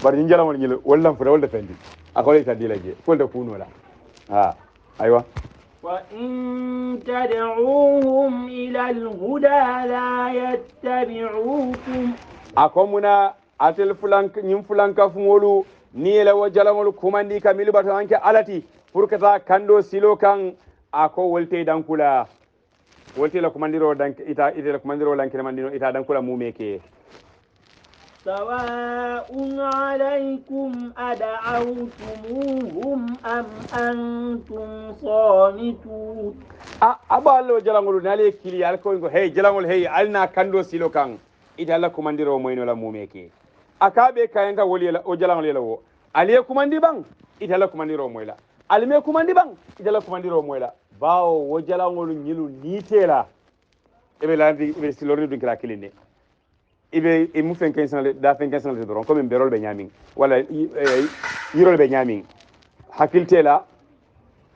A: bar ni jala mon nyil wala fura wala fendi akole ta dilaje ko da kuno la aywa
B: وإن تدعوهم إلى الهدى لا يتبعوكم
A: akomuna atel fulank nyim fulanka fumolu ni la wajalangol kumandi kamilu bato anke alati furkata kando silo kan ako wolte dankula wolte la kumandiro dank ita la kumandiro lankina mandino ita dankula mumeke
B: سواء عليكم أدعوتموهم أم أنتم صامتون
A: aballo jalangol nale kili alko ngo hey jalangol hey alna kando silo kan ita la kumandiro moyno la mumeke akabe kayanga woli la o jalangol lawo aliye kumandi bang ita la kumandiro moyla alime kumandi bang ita la kumandiro moyla bawo wo jalangol nyilu nitela ebe landi ebe silori dun kala kilinde ibe e mu fen 15 da fen 15 doron comme berol be nyamin wala yirol be nyamin hakiltela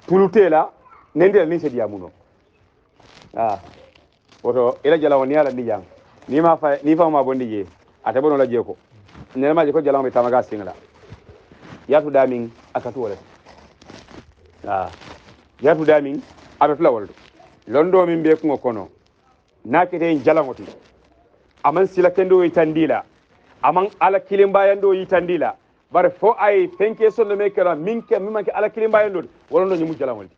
A: pulutela nendel ni se diamuno woto ila jalaw ni ala ndijang ni fa ma bondi je ata bono la je ko ne ma je ko jalaw be tamaga singla yatu damin akatu wala yatu damin abe fla woldo londo min be ko kono nakete jalangoti aman sila kendo yitandila aman ala kilimbayando yitandila bare fo ay penke sonno mekara minke mimanke ala kilimbayando wolono nyimu jalangolti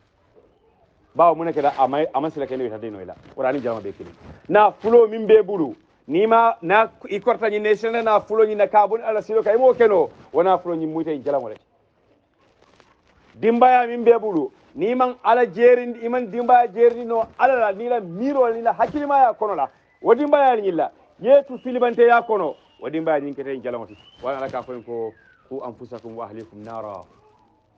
A: bawo munake da aman sila kendo yitandino ila wala ni jalama be kilim na fulo min be bulu nima na ikorta ni nesene na fulo ni na kabun ala silo kay mo keno wana fulo ni muyte jalangolti dimbaya min be bulu ni man ala jerindi iman dimbaya jerindi no ala ni la miro ni la hakilima ya kono la wodi mbaya ni la yetu filibante ya kono wodi mbaya ni kete jalamati wala ala ka ko ku anfusakum wa ahlikum nara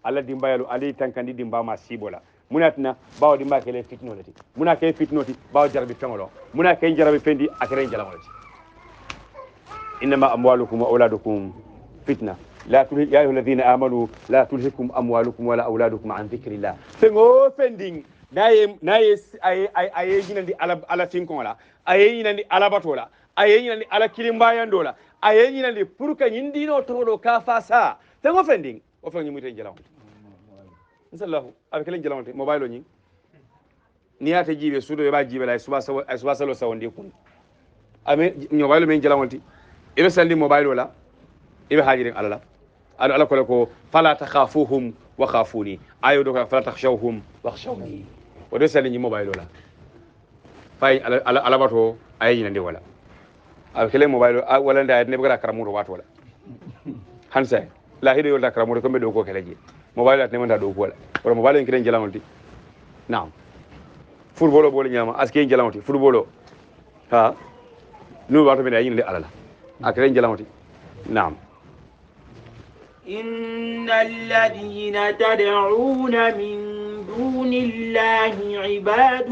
A: ala dimbayalu ali tankandi dimba ma sibola munatna bawo dimba kele fitno lati muna kay fitnoti bawo jarabi fengolo muna kay jarabi fendi akere jalamati انما اموالكم واولادكم فتنه لا تلهي يا ايها الذين امنوا لا تلهكم اموالكم ولا اولادكم عن ذكر الله فنgo fending naye ay jinandi ala tinkola ay jinandi ala batola ay jinandi ala kilimbayandola ay jinandi pour que nyindino todo ka fasa fengo fending o fengo muyte jalaw sallahu avec len jalawante mobile ni niyata jibe sudo ba jibe lay suba salo sawndi kun ame mobile men jalawante ibe sandi mobile wala ibe hajirin alala ala ko fala takhafuhum wa khafuni ayo do fala takhshawhum wa khshawni wado sali ni mobile wala fay ala bato ay nyande wala akele mobile wala nda ne bagara karamudo wato wala hansa la hido yolta karamudo ko be do ko keleje mobile at ne manda do wala wala mobile en kiren jalamolti naam football bol nyama aske jalamolti football ha no wato be ay nyinde alala akere jalamolti naam
B: إن الذين تدعون من دون الله عباد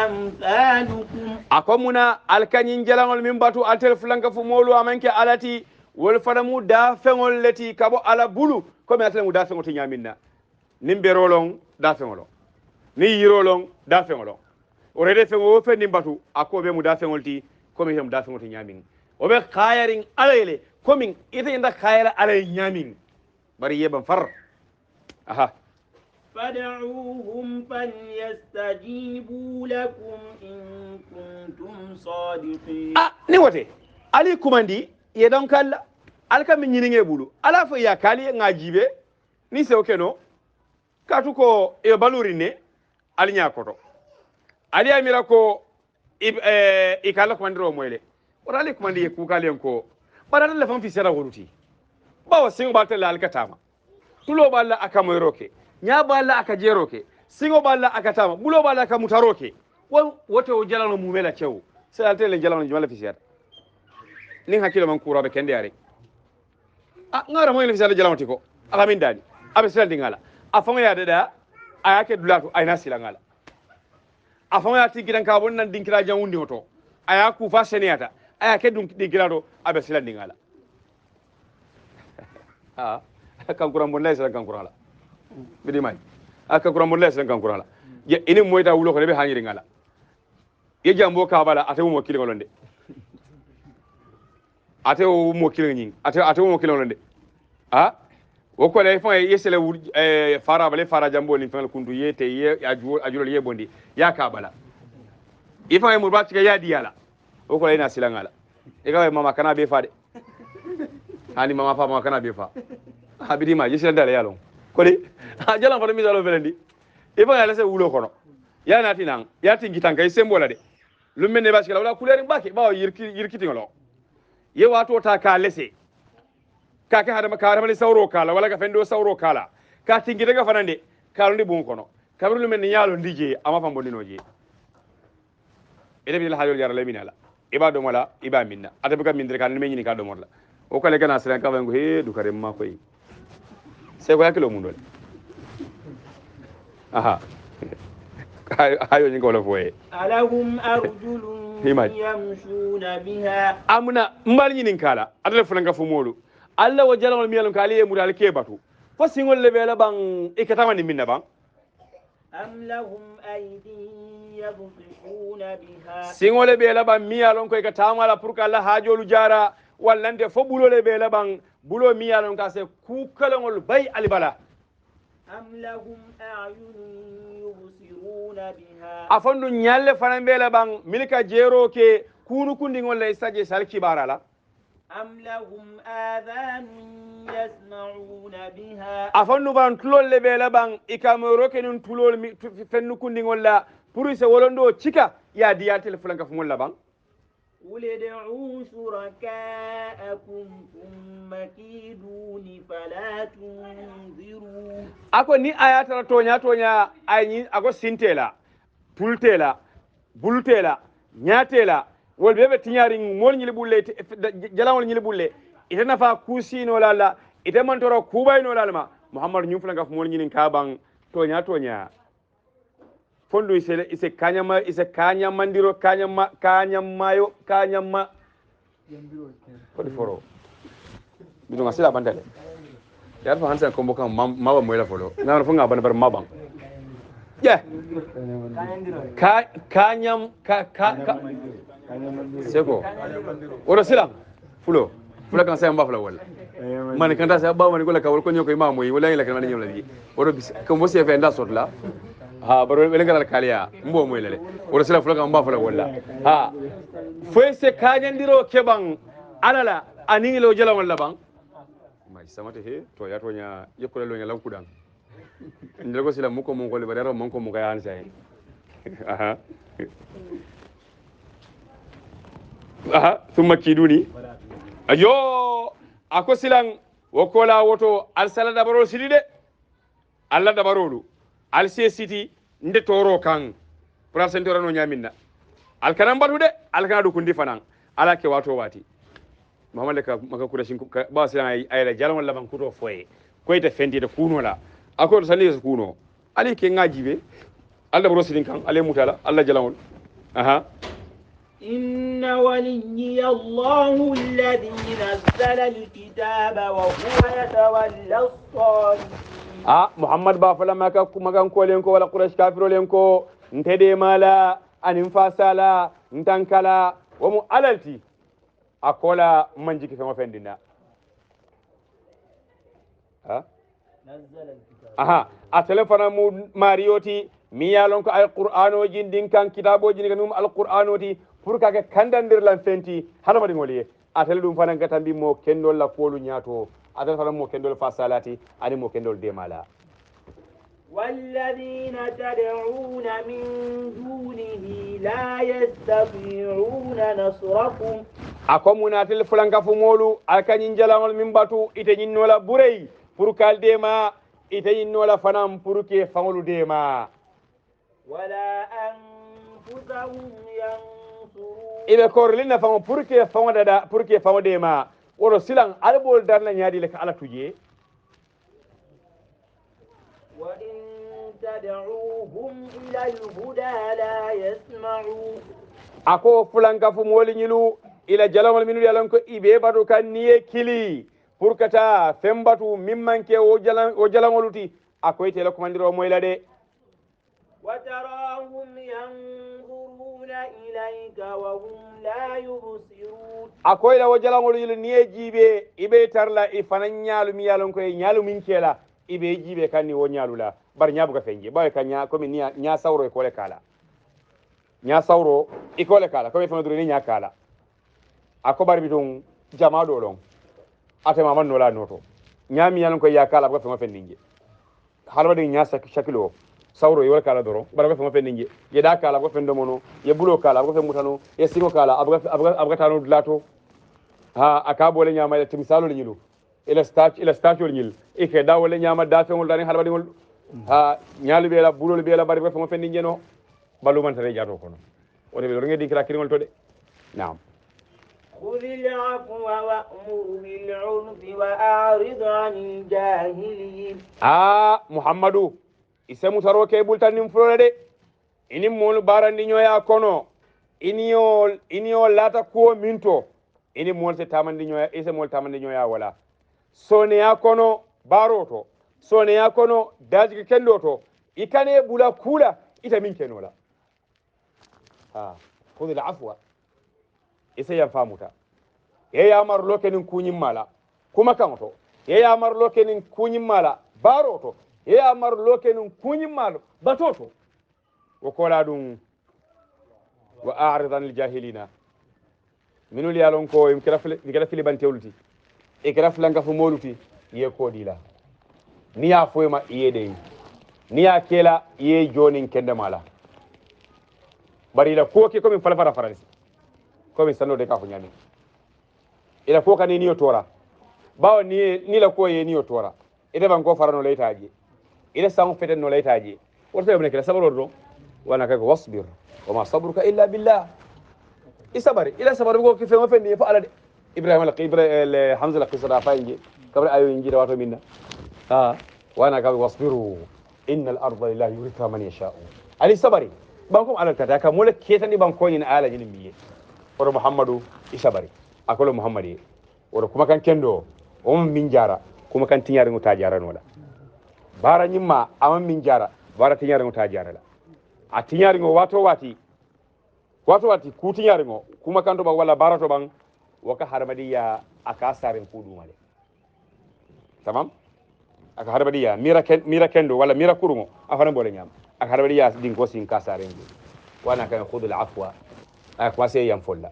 B: أمثالكم
A: أكمنا الكنين جلال من باتو أتل فلانك فمولو أمانك علتي والفرمو دافعون التي كابو على بلو كم يتلمو دافعون تنيامنا نمبرولون دافعون نيرولون دافعون ورده فمو وفن نمباتو أكو بمو دافعون تي كم يتلمو دافعون تنيامين وبه خايرين عليلي كمين إذا يندك خاير علي نيامين بريبا فر
B: فادعوهم فليستجيبوا لكم إن كنتم صادقين
A: نيوتي علي كوماندي يدون كالا alka min nyini bulu ala fo ya kali ngajibe ni se okeno katuko e baluri ne alinya koto ali amira ko ikala komandiro moyle orali komandi ku kalen ko badal la fam fi sera woluti bawo singo batalla alkatama tulo balla aka moyroke nya balla aka jeroke singo balla aka tama bulo balla aka mutaroke woto jalano mumela cew sai altele jalano jumala fi sera nin hakilo man kurabe kende yare ngara moy le fi sera jalano tiko aka min dani abe sera dingala afanga ya dada ayake dulato ayna sila ngala afanga ya tigiran ka bonnan dinkira jawundi oto ayaku fa seniyata ayake dum dinkirado abe sila dingala kankuran bon lay sala kankuran la bidi may aka kuran mulla sen kan kurala je ini moyta wulo ko be haniri ngala ye jambo ka bala ate mo kili ngolonde ate o mo kili nyin ate mo kili ngolonde ha o ko lay fa yesele fara bale fara jambo ni fa kundu yete ye ajulo ye bondi ya ka bala ifa mo ba tika ya diala o ko lay na silangala e ga mama kana be fa de hani mama fa mama kana be fa habidi ma yesele dala yalon ko de jalan fa mi dalo belendi ifa ya lase wulo kono ya nati nan ya tingi tanka isembola de lumene baskala wala couleur mbake bawo yirkiti ngolo ye wato ta ka lese ka ka hada makara sauro kala wala ka fendo sauro kala ka tingi daga fanande kala ndi bun kono kabru lumene yalo ndije ama fambo dinoje ede bi la hayol yara leminala iba do mala iba minna atabuka mindre kan me nyini ka do modla o kale kana sira ka wango he du kare ma koy se ko yakilo mun dole aha ayo ni ko la foye
B: alahum arjulun yamshuna biha
A: amuna mbal nyinin kala adala fulanga fumolu alla wa jalal miyalon kali e mudal kebatu fo singol le bela bang ikatama ni minna bang
B: am lahum aydin yabtishuna biha
A: singol le bela bang miyalon ko ikatama la pour kala hajolu jara wallande fo bulo le bela bang bulo miyalon ka se ku kalangol bay alibala
B: am lahum a'yunun yubsiruna biha
A: afandu nyalle fanan bela bang milika jero ke kunu kundingol le saje salki barala
B: am lahum adhanun yasma'una biha
A: afandu ban tulol le bela bang ikamoro kenun tulol fennu kundingol la pour se wolondo chika ya diyatel fulanka fumol la bang
B: قل ادعوا شركاءكم ثم كيدوني فلا تنظرون
A: ako ni ayatara tonya ayni ako sintela pultela bultela nyatela wol bebe tinyari mol nyili bulle jalawol nyili bulle ite nafa kusino lalla ite mantoro kubayno lalma muhammad nyufla ngaf mol nyini kabang tonya fondu ise kanya mandiro kanyamayo kodi foro bidu ngasila bandale yar fa hansa ko mboka maba moyla folo ngam fa ngaba bar mabang ye kanyam seko ora sila fulo kan sa mbafla wala man kan ta sa ba man ko la kawol ko nyoko imamo yi wala ila kan man nyom la bi ora bis ko mo se fe nda sot la ha baro wele ngal kaliya mbo moy lele ora sila kan mbafla wala ha foi se kanyandiro kebang alala aningi lo jela wala bang mai samate he to ya to nya yekko lo nya lankudan ndel ko sila muko mon ko le bare mon ko mo kay han say aha thumma kiduni ayo ako silan wokola woto al sala dabaro sidi de alla dabarolu al se siti nde toro kan pral sentoro no nyaminna al kanam batude al kana do kundi fanan ala ke wato wati muhammad ka maka kura shin ba silan ay la jalan wala ban kuto foye ko ite fendi de kuno la ako sali kuno ali ke ngajibe alla dabaro sidin kan ale mutala alla jalan aha
B: إن وليي الله الذي نزل الكتاب وهو يتولى الصالحين
A: محمد بافلا مكان كولينكو ولا قريش كافرو لينكو نتدي مالا أن فاسالا نتنكلا ومو ألالتي أقولا منجيك فما فندنا
B: نزل الكتاب
A: أتلفنا ماريوتي miyalon ko ay qur'ano jindin kan kitabo jini kanum al qur'ano ti pour ka kandandir lan fenti halama di ngoliye atel dum fanan gatambi mo kendol la folu nyato atel fanan mo kendol fasalati ani mo kendol demala
B: والذين تدعون من دونه لا يستطيعون نصركم
A: akomuna tel fulanka fumolu alkanyin jalangol min batu ite nyinnola burey pour kal dema ite nyinnola fanam pour ke fangolu dema
B: ولا أنفسهم ينصرون
A: إذا كورلنا فما بركة فما دادا بركة فما ديما ورسلان ألبول دارنا نيادي لك على تجيه
B: وإن تدعوهم إلى الهدى لا يسمعون
A: أكو فلان كفو مولي نيلو إلى جلال منو يالنكو إبه بادو كان نيه كيلي بركتا فمباتو ممن كي وجلان ولوتي akoy tele komandiro moyla de
B: وتراهم ينظرون إليك وهم لا يبصرون
A: akoy la wajalangol yil niye jibe ibe tarla e fanan nyalu mi yalon koy nyalu min kela ibe jibe kanni wo nyalu la bar nyabu ga fenje ba kanya ko min nya sawro ko le kala nya sawro e ko le kala ko fa duro ni nya kala ako bar bidon jama do lon atema man no la noto nya mi yalon koy ya kala ko fa fenninje halwa de nya shakilo sawro yol kala doro bara ko fa fenninje ye da kala ko fendo mono ye bulo kala ko fe mutano ye singo kala abga tano lato ha akabo le nyama tim salo le nyilu ila statue le nyil e ke dawo le nyama da fe ngol dani halba ngol ha nyalu be la bulo be la bari ko fe fenninje no balu man tare jato kono o de lo ngedi kira kiringol to de naam
B: خذ العفو وأمر بالعرف وأعرض عن الجاهلين
A: muhammadu isemu taro ke bultan nim flore de ini mol barandi nyoya kono inio lata ko minto ini mol se tamandi nyoya ise mol tamandi nyoya wala sone ya kono baroto sone ya kono daji kendo to ikane bula kula ita min kenola khudh al-afwa ise ya famuta ya mar lokenin kunyin mala kuma kanto ya mar lokenin kunyin mala baroto ya mar lokenin kunyin mala batoto وكولا دون وأعرض عن الجاهلين منو اللي يالون كو يمكن في لبنان تولتي إكراف لانك في مولتي يكودي لا نيا فويما يدي نيا كلا يجونين كندمالا bari la ko ke ko min falfara faransi ko min sanno de ka funyami ila ko kan ni yotora bawo ni la ko ye ni yotora ide ban ko farano leytaji ide sang feten no leytaji woto yobne kala sabaro do wana kay ko wasbir wama sabruka illa billah isabari ila sabari ko ke fe ma fendi fa ala de ibrahim al hamza al qisra fa inji kabri ayo inji da wato minna wana kay wasbiru innal arda lillahi yuritha man yasha'u ali sabari bankum ala kata ka mole ketani banko ni ala jini biye woro muhammadu isabari akolo muhammadi woro kuma kan kendo o min jara kuma kan tinyare nguta jara no la bara nyimma am min jara bara tinyare nguta jara la a tinyare ngo wato wati ku tinyare ngo kuma kan to ba wala bara to ban waka harmadiya aka sarin kudu male tamam aka harmadiya mira kendo wala mira kurungo afana bole nyam akarbari ya din ko sin kasare ngi wana kan khudul afwa ak wase yam folla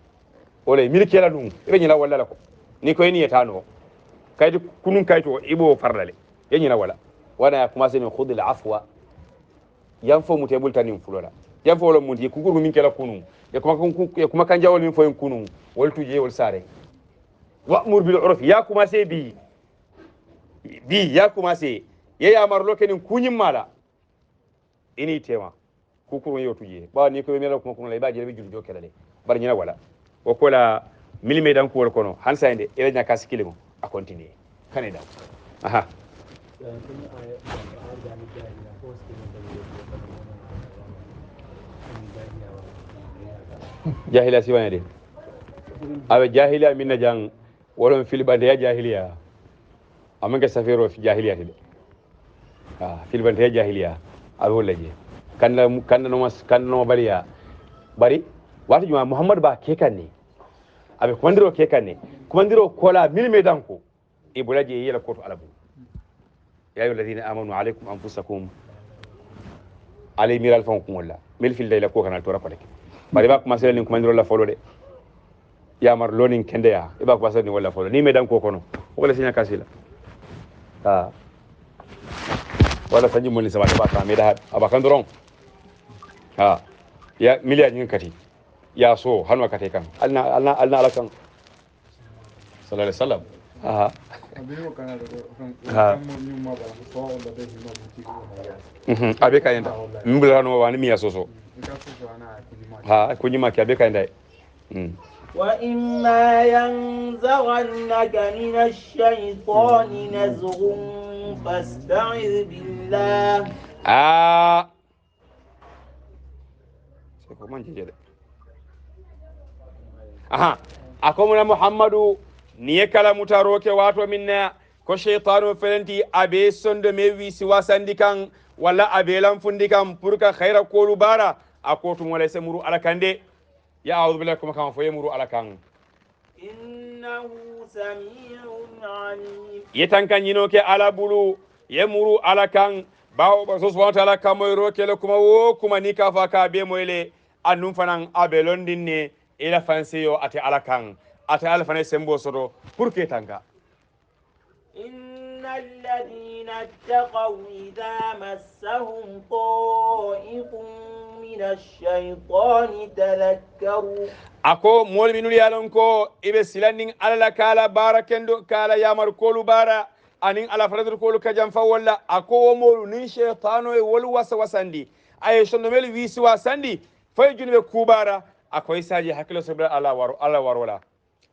A: ole milki la dum ibe nyila wala la ko ni ko ni etano kaydi kunun kayto ibo farlale yenyina wala wana ya kuma se min khudul afwa yam fo mutebul tanim fulola yam fo lo muti ku gurgu min kala kunun ya kuma kan jawol min fo en kunun wol tuje wol sare wa'mur bil urf ya kuma se bi ya kuma se ya marlo kenin kunyin mala ini tema kukuru yo tuje ba ni ko melo ko lay ba jere bi julu jokelale bar nyina wala o kola milime dan ko kono hansa inde ila nya kaskilimo a continuer kaneda aha jahiliya siwana de awe jahiliya minna jang woron filbande ya jahiliya amanga safero fi jahiliya de filbande ya jahiliya awola je kanda no bariya bari wati juma muhammad ba kekanne abe komandiro kekanne komandiro kola milme danko e bulaje yela koto alabu ya ayu alladhina amanu alaykum anfusakum alay miral fankum wala mil fil dayla ko kanal to rapaleke bari ba kuma selen komandiro la folo de ya mar lonin kende ya e ba kuma selen wala folo ni me danko kono wala sinya kasila wala sanji mo ni sabata ba ta me da abakan doron ya miliyan yin kati ya so hanwa kate kan alna alakan sallallahu alaihi wasallam abe kayenda mbula no wani miya soso kunyima ki abe kayenda
B: وإما ينزغنك من الشيطان نزغ فاستعذ بالله akomuna muhammadu niye kala mutaroke wato minna
A: ko shaytanu felenti abe sondo me wi si wasandi kan walla abe lamfundi kan pour ka khaira kolu bara akotu mo lay semuru alakande ya a'udhu billahi kuma kan fo yemuru alakan
B: innahu sami'un alim
A: yetan kan yino ke ala bulu yemuru alakan bawo ba subhanahu wa ta'ala kamo rokele kuma wo kuma ni ka fa ka be moyle annum fanan abe londinne ila fansiyo ate alakan ate alfane sembo soto pour que tanga
B: innal ladina taqaw idha massahum ta'ifun minash shaytani tadhakkaru
A: ako mol minul yalon ko ibe silanding alla kala barakendo kala yamar kolu bara anin ala faradur kolu kajam fa walla ako molu nin shaytano e wol wasa wasandi ay sondo mel wisi wasandi fay junube kubara ako isaji hakilo sabra ala warola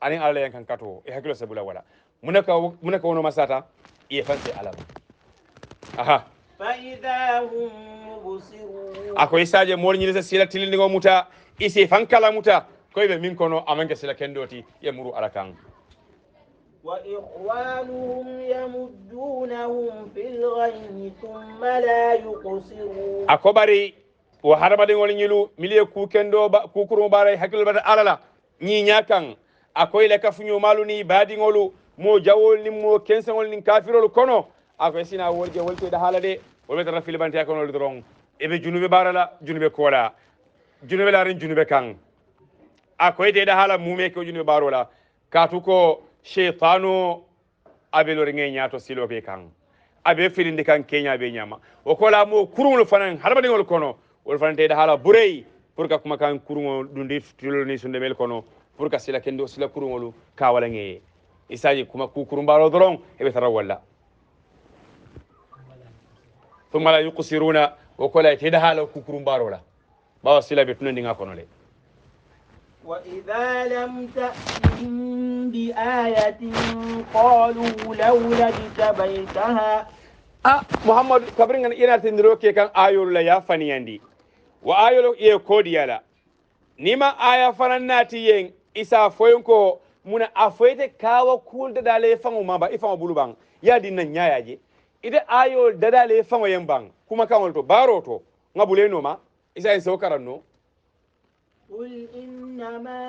A: anin alla yankan kato e hakilo sabula wala munaka wono masata e fanse ala aha
B: fa idha hum mubsirun
A: ako isaji mol nyilisa sila tilindigo muta isi fankala muta koybe min kono amanke sila kendoti yamuru alakan
B: wa ikhwanuhum yamuddunahum fil ghayyi thumma la yuqsirun
A: akobari wa harabade ngol nyilu miliye ku kendo ba ku kuru bare hakil bata alala ni nyakan akoy le kafunyo maluni badi ngolu mo jawol ni mo kensangol ni kafirol kono akoy sina wolje wolte da halade wolbe tara filibante kono dron ebe junube barala junube kola junube la ren junube kan akoy de da hala mume ko junube barola katu ko shaytanu abelor ngey nyato silo ke kan abe filinde kan kenya be nyama o kola mo kurungol fanan harabade ngol kono wol fanante da hala burey pour ka kuma kan kurungol dundi tilo ni sunde mel kono pour ka sila kendo sila kurungolu ka wala ngey isaji kuma ku kurumbaro doron ebe tara wala thumma la yuqsiruna o kola te da hala ku kurumbaro la bawa sila be tundi nga kono le
B: وإذا لم تأتهم بآية قالوا لولا اجتبيتها
A: محمد كبرين إنا تندروكي كان آيول لا يفني عندي وآيول يكودي يلا نما آية فناناتي ين إسا فوينكو muna afoyete kawa kulda dale fango mamba ifamo bulubang ya dinna nyaaje ide ayo dadale fango yembang kuma kawol to baroto ngabuleno ma isa en so karanno
B: قل إنما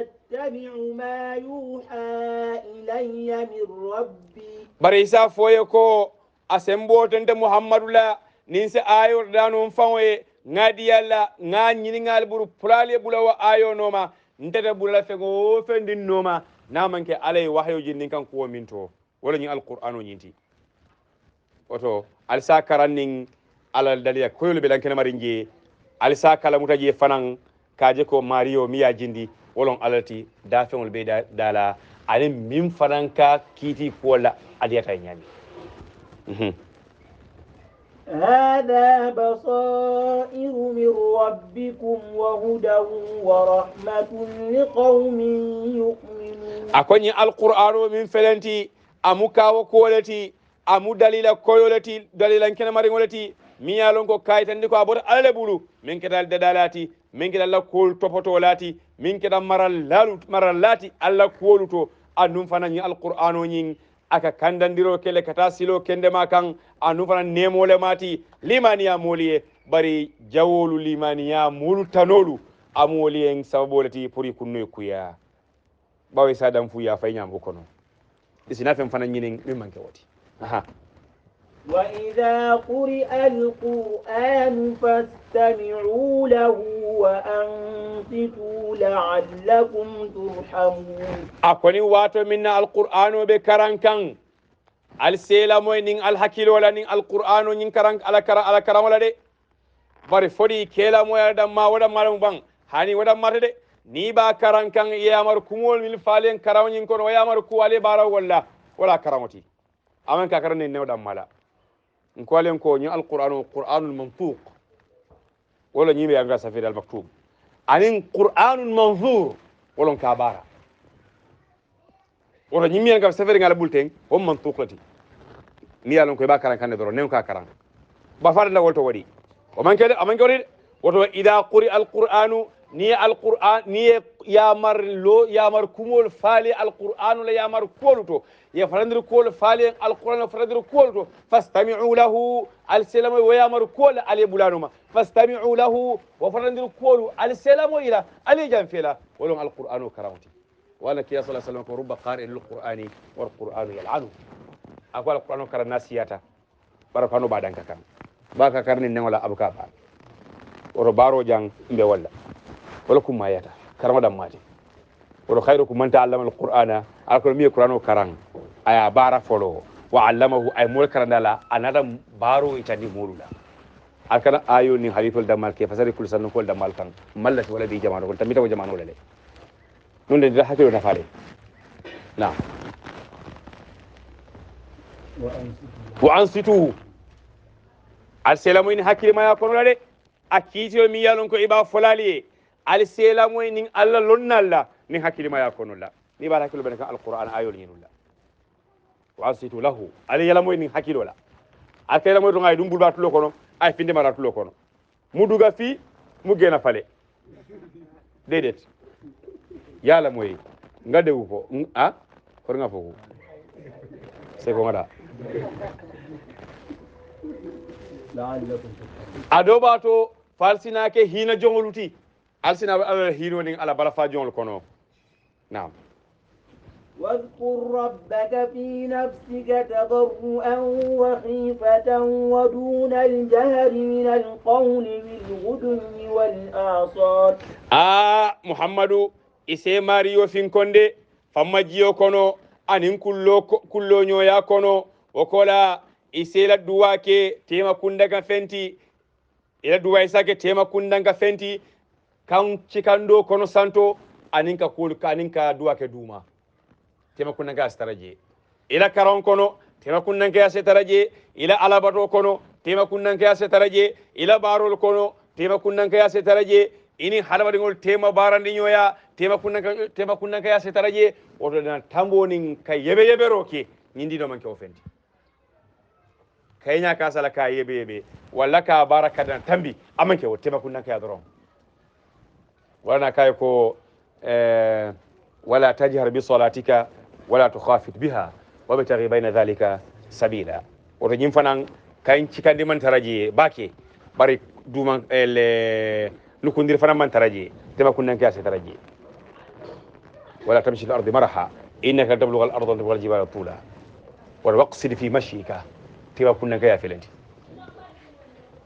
B: أتبع ما يوحى إلي من ربي
A: بريسا فويكو أسمبو تنت محمد لا ننسى آيو دانو فانوي ngadi yalla nga nyiningal buru pulale bulawa ayo noma ntata bulala fego fendin noma namanke alay wahyo jinnin kan ko minto wala ni alqur'ano nyinti oto alsa karanning alal daliya koyol be lankene marinje alsa kala mutaje fanan kaje ko mario miya jindi wolon alati da fengol be dala ale min faranka kiti ko la adiyata nyami
B: هذا بصائر من ربكم وهدى ورحمة لقوم يؤمنون
A: أكوني القرآن من فلنتي أموكا وكولتي أمو دليل كويولتي دليل أنكنا مريولتي ميا لونكو كايتان ديكو أبور على بولو من كدال ددالاتي من كدال كول توبوتولاتي من كدال مرالاتي على كولتو أنم فناني القرآن ونين aka kandandiro kele kata silo kende makan anu fana nemole mati limaniya moliye bari jawolu limaniya mulu tanolu amoli en sababolati puri kunno kuya bawe sadam fu ya faynya mbokono isina fem fana nyinin min manke woti aha
B: وإذا قرئ القرآن فاستمعوا له وأنصتوا لعلكم ترحمون
A: أكوني واتو من القرآن بكران كان السلام وين الحكيل ولا نين القرآن نين كران على كرام ولا دي bari fodi kela mo ya damma wada malam bang hani wada marde ni ba karan kan ya mar kumol min falen karawnin ko ya mar ku wale bara wala karamoti aman ka karan ne wada mala nkolen ko ni alqur'anu qur'anul mantuq wala ni be anga safir al maktub anin qur'anul manzur wala kabara wala ni mi anga safir ngal bulten o mantuq lati ni yalon ko ba karan kan do ne ka karan ba fara la wolto wadi o man kede aman gori woto ida quri alqur'anu ni alquran ni yamar lo yamar kumol faali alquran la yamar koluto ya farandir kol faali alquran farandir koluto fastami'u lahu alsalama wa yamar kol ali bulanuma fastami'u lahu wa farandir kolu alsalama ila ali janfila walon alquran karamati wala kiya sallallahu alaihi wasallam rubba qari'in lilqur'ani wal qur'anu yal'anu akwal alquran karan nasiyata barakano badanka kan baka karni ne wala abuka ba oro baro jang mbe walla wala kum mayata karama dam mati wala khairukum man ta'allama alqur'ana alko mi qur'ano karang aya bara folo wa 'allamahu ay mol karandala anada baro itandi molula akana ayo ni haliful damal ke fasari kul sanu kol damal kan mallati wala bi jama'o ko tamita ko jama'o lele non de hakilo na fale na wa ansitu alselamu in hakili ma yakono lade akitiyo mi yalon ko iba folali alselamu in alla lonnalla ni hakili ma yakono la ni ba hakilo ben kan alquran ayol yinulla wa ansitu lahu ali yalamu in hakilo la akela mo to ngay dum bulba tulo kono ay finde mara tulo kono muduga fi mu gena fale dedet yala moy ngadewu ko a ko nga fofu c'est ko ngada adobato falsina ke hina jongoluti alsina ala hino ning ala bala fa jongol kono naam
B: واذكر ربك في نفسك تضرعا وخيفة ودون الجهر من القول بالغدو والآصال
A: محمد ise mariyo finkonde famma jiyo kono anin kullo nyoya kono okola ise la duwake tema kundanga fenti ila duwa isake tema kundanga fenti kan cikando kono santo aninka kul kaninka duwake duma tema kundanga astaraje ila karon kono tema kundanga astaraje ila alabato kono tema kundanga astaraje ila barol kono tema kundanga astaraje ini halabadingol tema barandi nyoya tema kundanga ya setaraje oto na tamboni kay yebe roke nyindi do manke ofendi kaynya ka sala ka yebe walla ka baraka dan tambi amanke o tema kundanga ya doron wana kay ko wala tajhar bi salatika wala tukhafit biha wabtaghi bayna dhalika sabila oto nyim fanan kay cikandi man taraje bake bari duma ele lukundir fanan man taraje tema kundanga ya setaraje ولا تمشي في الأرض مرحا إنك تبلغ الأرض وتبلغ الجبال طولا واقصد في مشيك تبقى كنا كيا في لنتي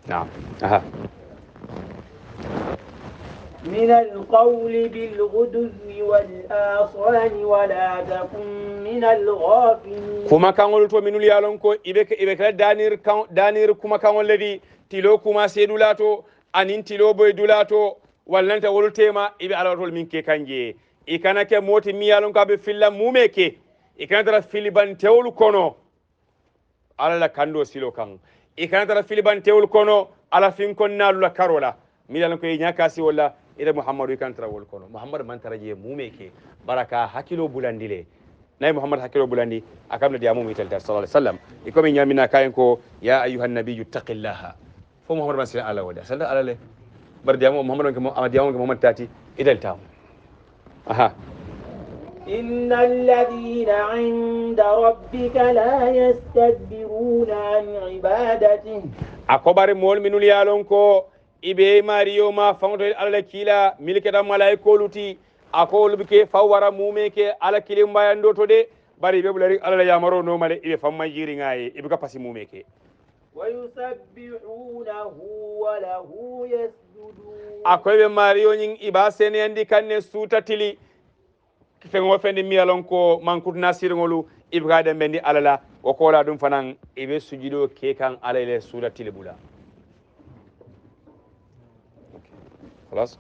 A: نعم
B: من القول بالغدو والآصال ولا تكن من الغافلين
A: كما كان قلتوا من اليالونكو إبك دانير كما كان الذي تلو كما سيدولاتو أنين تلو بيدولاتو ولن تقولوا تيما إبي على رول منك كانجي ikana ke moti miyalon ka be filla mumeke ikana tara filiban tewul kono ala la kando silo kan ikana tara filiban tewul kono ala fin konnalu la karola miyalon ko nyaka si wala ida muhammadu ikana tara wol kono muhammad man tara je mumeke baraka hakilo bulandile nay muhammad hakilo bulandi akamna diamu mital sallallahu alaihi wasallam ikomi nyamina kayen ko ya ayuhan nabiyyu taqillaha fo muhammad man sala ala wada sala ala le bar diamu muhammad ko diamu ko muhammad tati idal tamu
B: إن الذين عند ربك لا يستكبرون عن عبادته
A: أكبر مول من اليالونكو إبي ماريو ما فانتو على كيلا ملكة ملايكو لتي أقول بك فورا موميك على كيلا ما يندوتو دي bari be bulari ala yamaro no male ibe famma jiri ngaye ibe ka pasi mumeke
B: wayusabbihunahu wa lahu yasjudun
A: akoy mariyo nyin iba sene andi kanne suta tili fe ngo fendi miyalon ko mankut nasir ngolu ibe ga dem bendi alala o kola dum fanan ibe sujudo ke kan alale suta tili bula خلاص